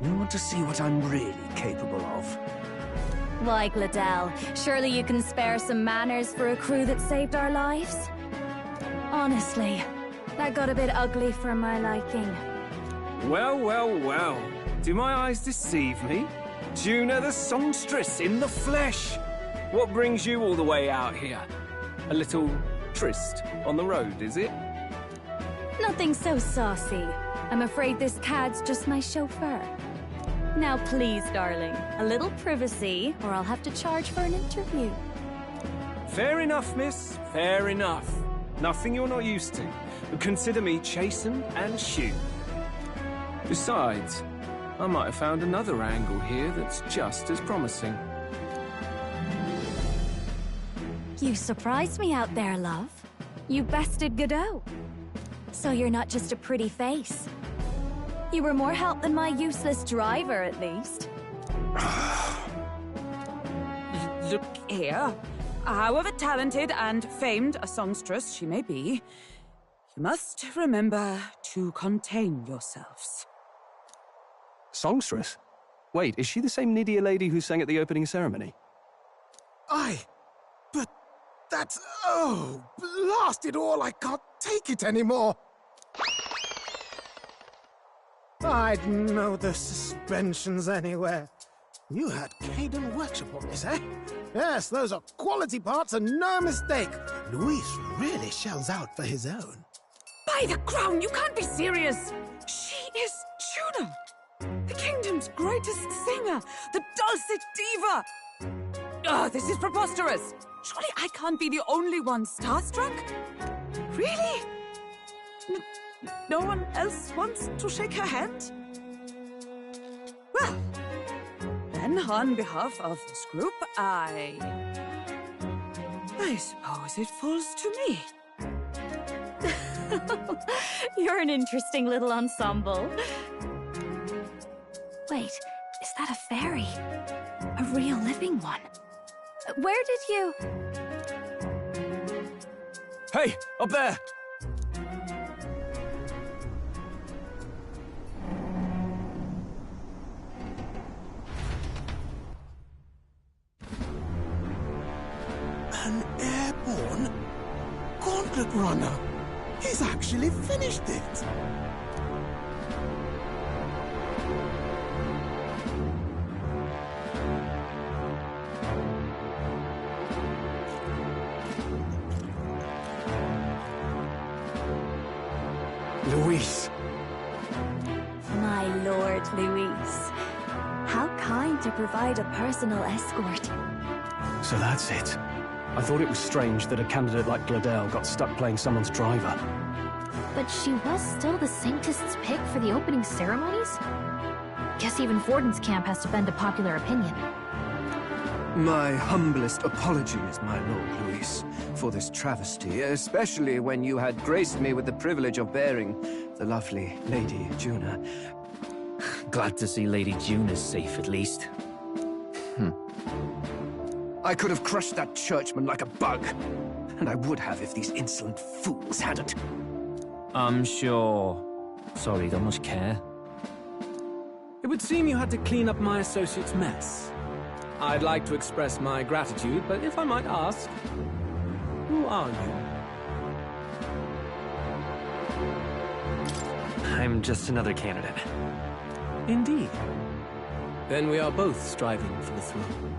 You want to see what I'm really capable of? Why, Gladell, surely you can spare some manners for a crew that saved our lives? Honestly, that got a bit ugly for my liking. Well, well, well. Do my eyes deceive me? Juna the songstress in the flesh. What brings you all the way out here? A little tryst on the road, is it? Nothing so saucy. I'm afraid this cad's just my chauffeur. Now please, darling, a little privacy, or I'll have to charge for an interview. Fair enough, miss. Fair enough. Nothing you're not used to. But consider me chastened and shoed. Besides, I might have found another angle here that's just as promising. You surprised me out there, love. You bested Godot. So you're not just a pretty face. You were more help than my useless driver, at least. Look here. However talented and famed a songstress she may be, you must remember to contain yourselves. Songstress? Wait, is she the same Nydia lady who sang at the opening ceremony? Aye, but that's... oh, blast it all, I can't take it anymore. I'd know the suspensions anywhere. You had Caden workshop on this, eh? Yes, those are quality parts and no mistake. Luis really shells out for his own. By the crown, you can't be serious! She is Juna! The kingdom's greatest singer! The dulcet diva! Oh, this is preposterous! Surely I can't be the only one starstruck? Really? No one else wants to shake her hand? Well, then on behalf of this group, I suppose it falls to me. You're an interesting little ensemble. Wait, is that a fairy? A real living one? Where did you... Hey, up there! An airborne gauntlet runner. He's actually finished it. Luis. My lord, Luis. How kind to provide a personal escort. So that's it. I thought it was strange that a candidate like Gladel got stuck playing someone's driver. But she was still the Sanctist's pick for the opening ceremonies? Guess even Forden's camp has to bend to popular opinion. My humblest apologies, my Lord Luis, for this travesty, especially when you had graced me with the privilege of bearing the lovely Lady Juna. Glad to see Lady Juna's safe, at least. I could have crushed that churchman like a bug, and I would have if these insolent fools hadn't. I'm sure. Sorry, don't much care. It would seem you had to clean up my associate's mess. I'd like to express my gratitude, but if I might ask, who are you? I'm just another candidate. Indeed. Then we are both striving for the throne.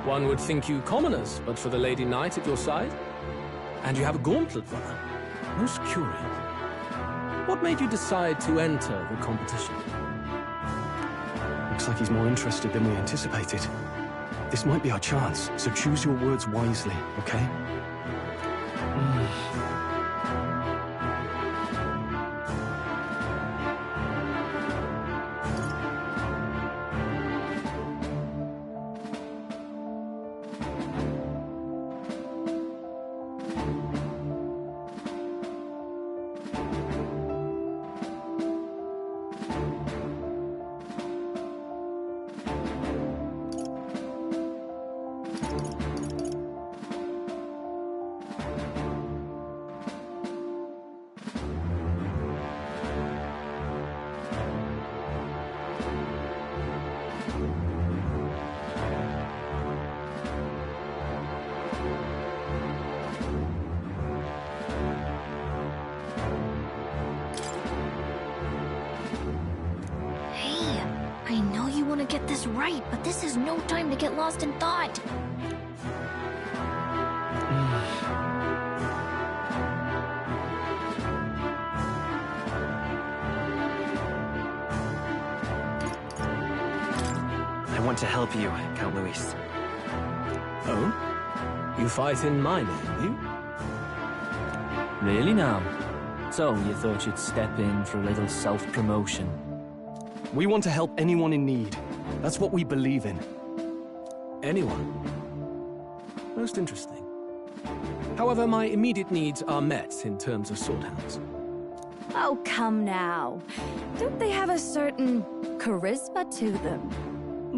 One would think you commoners, but for the Lady Knight at your side. And you have a gauntlet runner. Most curious. What made you decide to enter the competition? Looks like he's more interested than we anticipated. This might be our chance, so choose your words wisely, okay? I know you want to get this right, but this is no time to get lost in thought. I want to help you, Count Luis. Oh? You fight in my name, you? Really now? So, you thought you'd step in for a little self-promotion? We want to help anyone in need. That's what we believe in. Anyone? Most interesting. However, my immediate needs are met in terms of swordhounds. Oh, come now. Don't they have a certain charisma to them?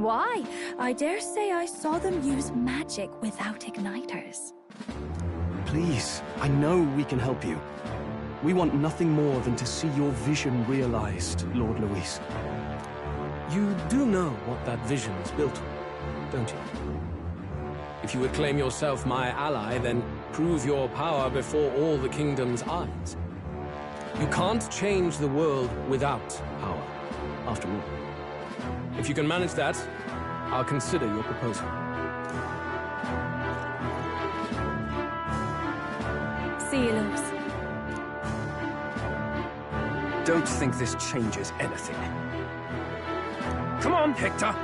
Why? I dare say I saw them use magic without igniters. Please, I know we can help you. We want nothing more than to see your vision realized, Lord Luis. You do know what that vision is built on, don't you? If you would claim yourself my ally, then prove your power before all the kingdom's eyes. You can't change the world without power, after all. If you can manage that, I'll consider your proposal. See you, Luz. Don't think this changes anything. Come on, Hector!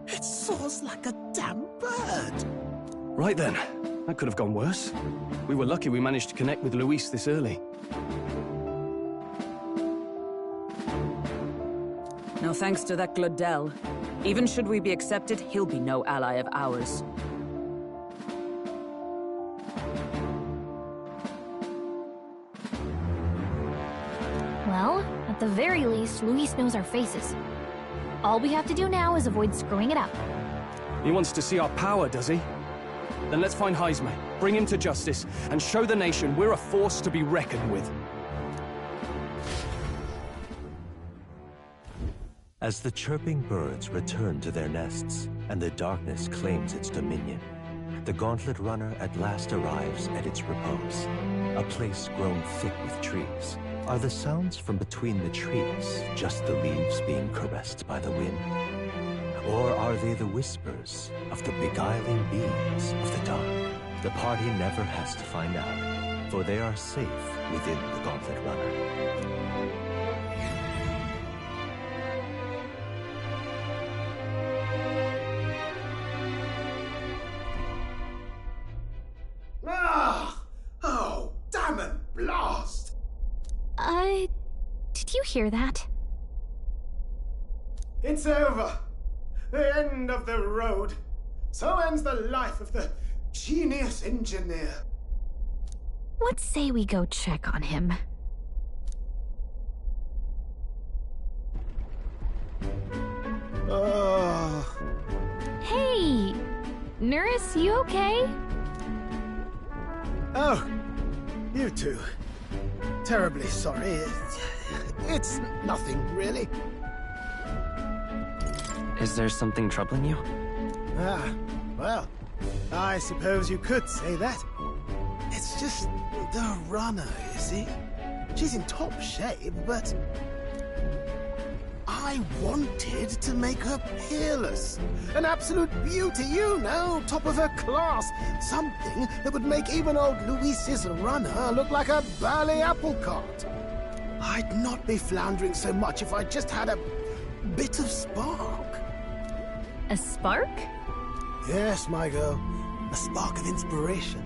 It's like a damn bird. Right then. That could have gone worse. We were lucky we managed to connect with Luis this early. No thanks to that Glodell. Even should we be accepted, he'll be no ally of ours. Well, at the very least, Luis knows our faces. All we have to do now is avoid screwing it up. He wants to see our power, does he? Then let's find Heisme, bring him to justice, and show the nation we're a force to be reckoned with. As the chirping birds return to their nests, and the darkness claims its dominion, the Gauntlet Runner at last arrives at its repose, a place grown thick with trees. Are the sounds from between the trees just the leaves being caressed by the wind? Or are they the whispers of the beguiling beings of the dark? The party never has to find out, for they are safe within the Gauntlet Runner. Oh, damn it, blast! Did you hear that? It's over. The end of the road. So ends the life of the genius engineer. Let's say we go check on him. Oh. Hey! Nurse, you okay? Oh, you two. Terribly sorry. It's nothing, really. Is there something troubling you? Ah, well, I suppose you could say that. It's just the runner, you see? She's in top shape, but I wanted to make her peerless. An absolute beauty, you know, top of her class. Something that would make even old Luis's runner look like a bally apple cart. I'd not be floundering so much if I just had a bit of spark. A spark? Yes, my girl. A spark of inspiration.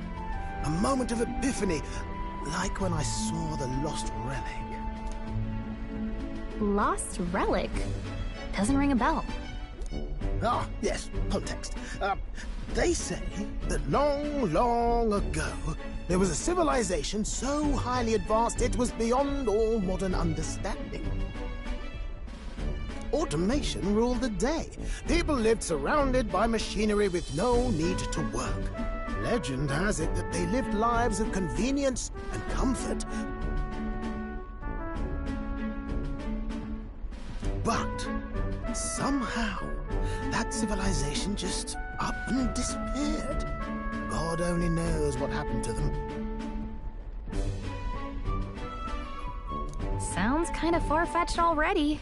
A moment of epiphany, like when I saw the lost relic. Lost relic? Doesn't ring a bell. Ah, yes, context. They say that long, long ago, there was a civilization so highly advanced it was beyond all modern understanding. Automation ruled the day. People lived surrounded by machinery with no need to work. Legend has it that they lived lives of convenience and comfort. But somehow, that civilization just up and disappeared. God only knows what happened to them. Sounds kind of far-fetched already.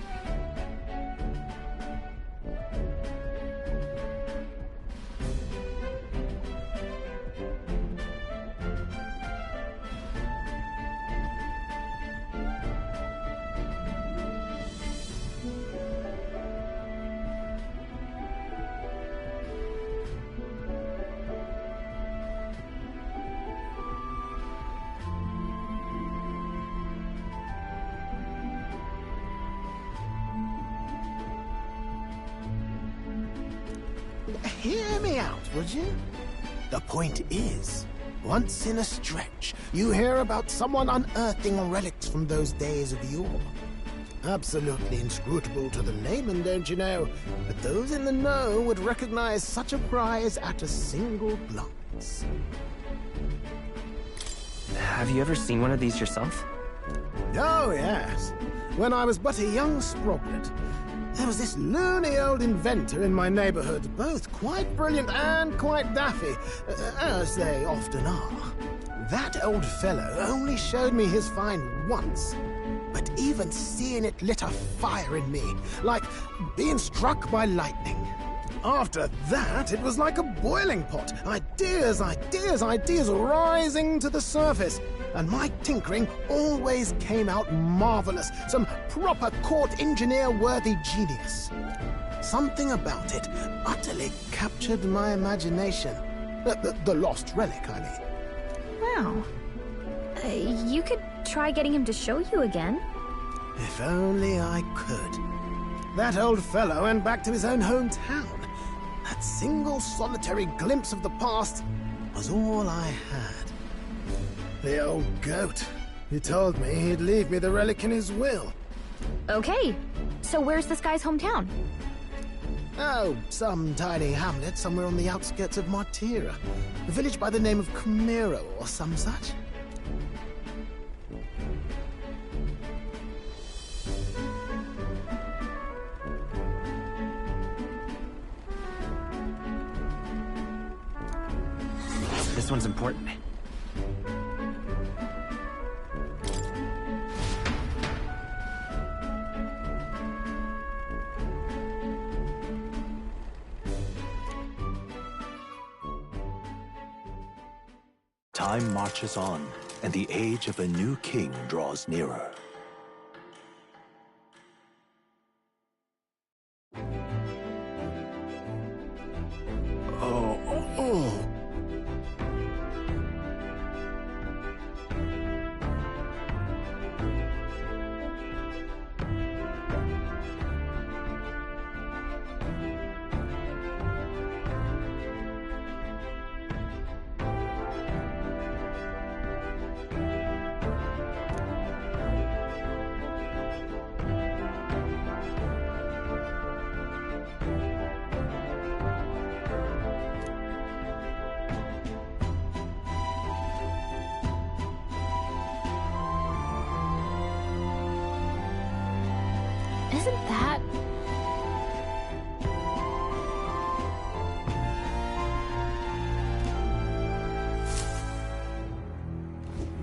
Hear me out, would you? The point is, once in a stretch, you hear about someone unearthing relics from those days of yore. Absolutely inscrutable to the layman, don't you know? But those in the know would recognize such a prize at a single glance. Have you ever seen one of these yourself? Oh, yes. When I was but a young sproglet, there was this loony old inventor in my neighborhood, both quite brilliant and quite daffy, as they often are. That old fellow only showed me his find once, but even seeing it lit a fire in me, like being struck by lightning. After that, it was like a boiling pot. Ideas, ideas, ideas rising to the surface. And my tinkering always came out marvelous. Some proper court engineer-worthy genius. Something about it utterly captured my imagination. The lost relic, I mean. Wow. You could try getting him to show you again. If only I could. That old fellow went back to his own hometown. That single solitary glimpse of the past was all I had. The old goat. He told me he'd leave me the relic in his will. Okay, so where's this guy's hometown? Oh, some tiny hamlet somewhere on the outskirts of Martira. A village by the name of Camero or some such. This one's important. Time marches on, and the age of a new king draws nearer. Oh. Isn't that...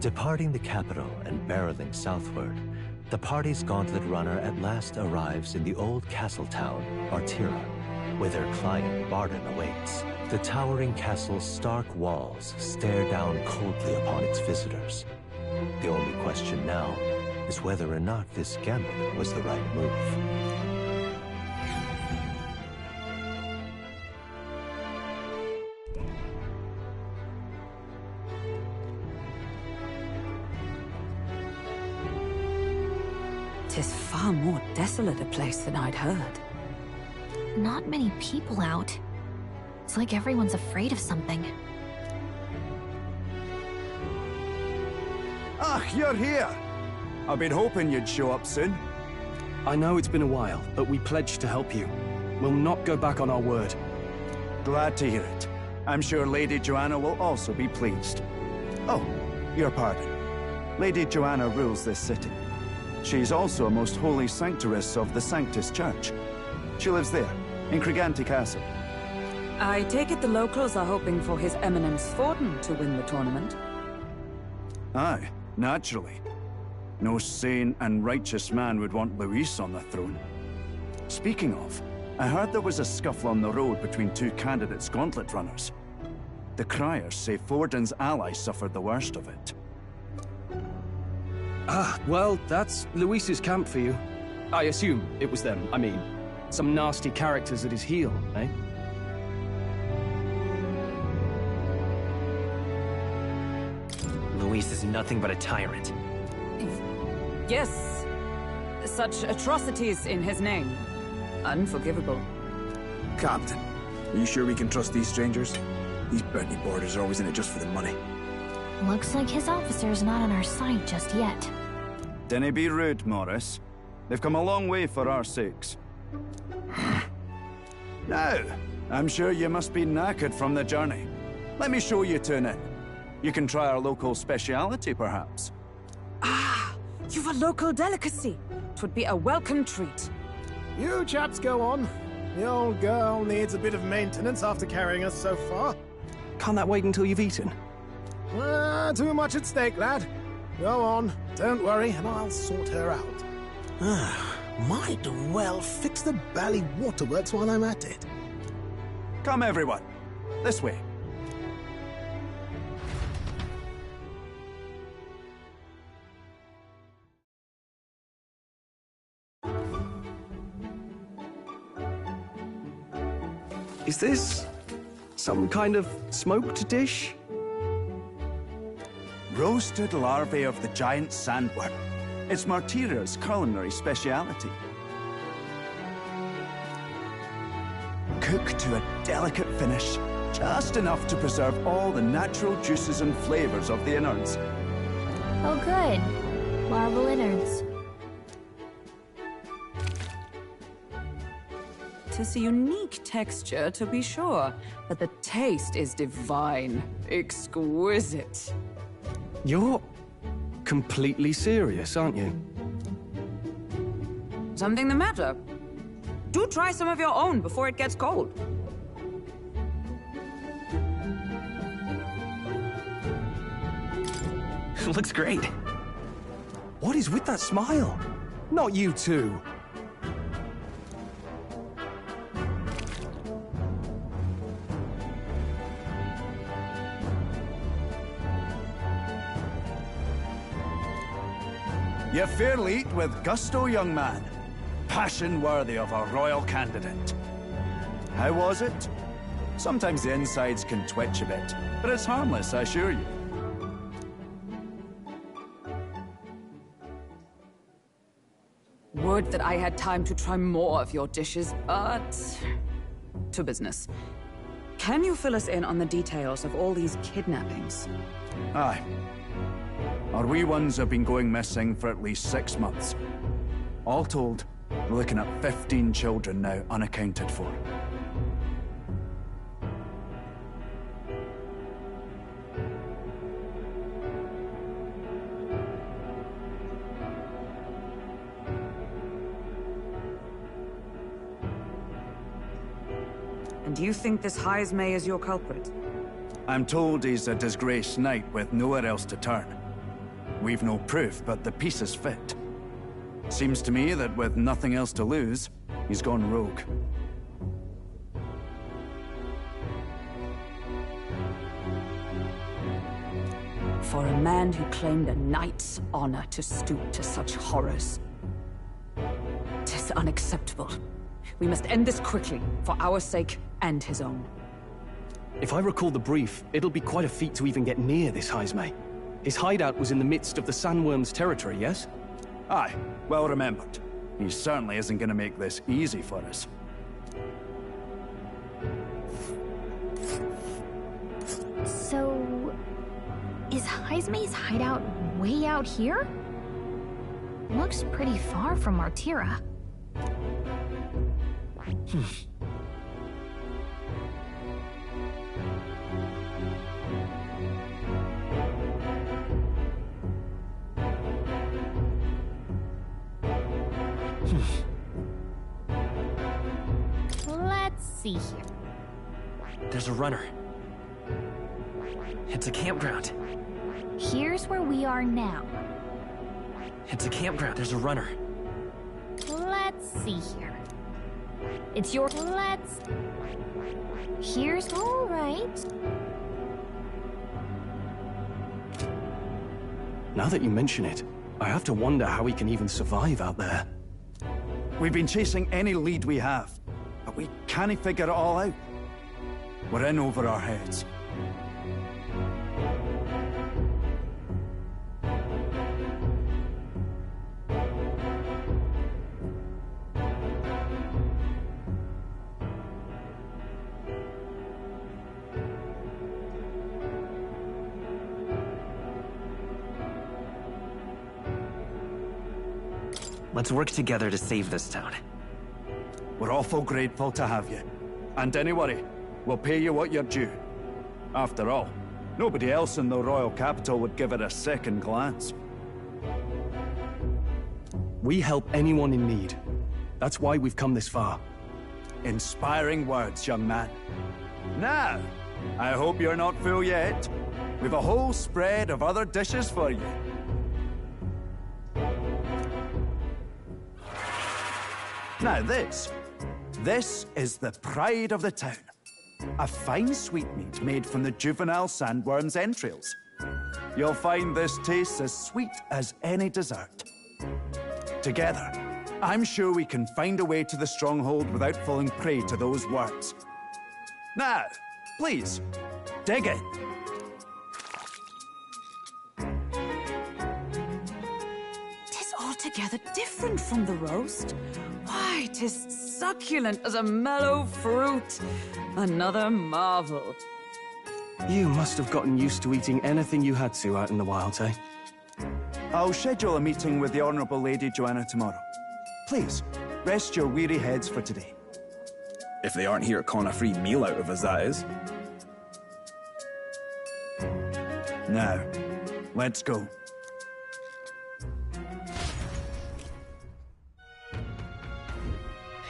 Departing the capital and barreling southward, the party's gauntlet runner at last arrives in the old castle town, Martira, where their client Barden awaits. The towering castle's stark walls stare down coldly upon its visitors. The only question now is whether or not this gambit was the right move. Tis far more desolate a place than I'd heard. Not many people out. It's like everyone's afraid of something. Ah, you're here! I've been hoping you'd show up soon. I know it's been a while, but we pledged to help you. We'll not go back on our word. Glad to hear it. I'm sure Lady Joanna will also be pleased. Oh, your pardon. Lady Joanna rules this city. She's also a most holy sanctuaress of the Sanctus Church. She lives there, in Criganti Castle. I take it the locals are hoping for His Eminence Thornton to win the tournament. Aye, naturally. No sane and righteous man would want Luis on the throne. Speaking of, I heard there was a scuffle on the road between two candidates gauntlet runners. The criers say Forden's ally suffered the worst of it. Ah, well, that's Luis's camp for you. I assume it was them, I mean, some nasty characters at his heel, eh? Luis is nothing but a tyrant. Yes. Such atrocities in his name. Unforgivable. Captain, are you sure we can trust these strangers? These bounty boarders are always in it just for the money. Looks like his officer's not on our side just yet. Dinna be rude, Morris. They've come a long way for our sakes. Now, I'm sure you must be knackered from the journey. Let me show you to an inn. You can try our local speciality, perhaps. You've a local delicacy. 'Twould be a welcome treat. You chaps go on. The old girl needs a bit of maintenance after carrying us so far. Can't that wait until you've eaten? Too much at stake, lad. Go on, don't worry, and I'll sort her out. Might well fix the bally waterworks while I'm at it. Come, everyone. This way. Is this some kind of smoked dish? Roasted larvae of the giant sandworm. It's Martira's culinary speciality. Cooked to a delicate finish, just enough to preserve all the natural juices and flavors of the innards. Oh good. Larval innards. Tis a unique texture, to be sure, but the taste is divine. Exquisite. You're completely serious, aren't you? Something the matter? Do try some of your own before it gets cold. Looks great. What is with that smile? Not you too. You fairly eat with gusto, young man. Passion worthy of a royal candidate. How was it? Sometimes the insides can twitch a bit, but it's harmless, I assure you. Would that I had time to try more of your dishes, but... to business. Can you fill us in on the details of all these kidnappings? Aye. Our wee ones have been going missing for at least 6 months. All told, we're looking at 15 children now unaccounted for. And you think this Heismay is your culprit? I'm told he's a disgraced knight with nowhere else to turn. We've no proof, but the pieces fit. Seems to me that with nothing else to lose, he's gone rogue. For a man who claimed a knight's honor to stoop to such horrors. 'Tis unacceptable. We must end this quickly, for our sake and his own. If I recall the brief, it'll be quite a feat to even get near this Heismay. His hideout was in the midst of the sandworm's territory, yes? Aye, well remembered. He certainly isn't going to make this easy for us. So... is Heismay's hideout way out here? Looks pretty far from Martira. Let's see here. There's a runner. It's a campground. Here's where we are now. It's a campground. There's a runner. Let's see here. It's your... let's... Here's... all right. Now that you mention it, I have to wonder how he can even survive out there. We've been chasing any lead we have, but we can't figure it all out. We're in over our heads. Let's work together to save this town. We're awful grateful to have you. And don't worry, we'll pay you what you're due. After all, nobody else in the royal capital would give it a second glance. We help anyone in need. That's why we've come this far. Inspiring words, young man. Now, I hope you're not full yet. We've a whole spread of other dishes for you. Now this is the pride of the town. A fine sweetmeat made from the juvenile sandworm's entrails. You'll find this tastes as sweet as any dessert. Together, I'm sure we can find a way to the stronghold without falling prey to those worms. Now, please, dig in. Tis altogether different from the roast. Why, tis succulent as a mellow fruit. Another marvel. You must have gotten used to eating anything you had to out in the wild, eh? I'll schedule a meeting with the Honourable Lady Joanna tomorrow. Please, rest your weary heads for today. If they aren't here calling a free meal out of us, that is. Now, let's go.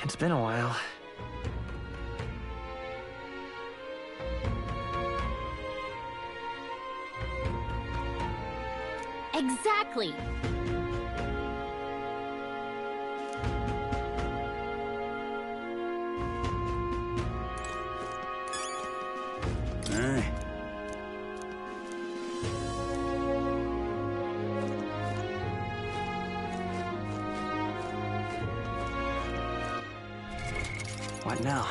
It's been a while. Exactly. Aye. What now?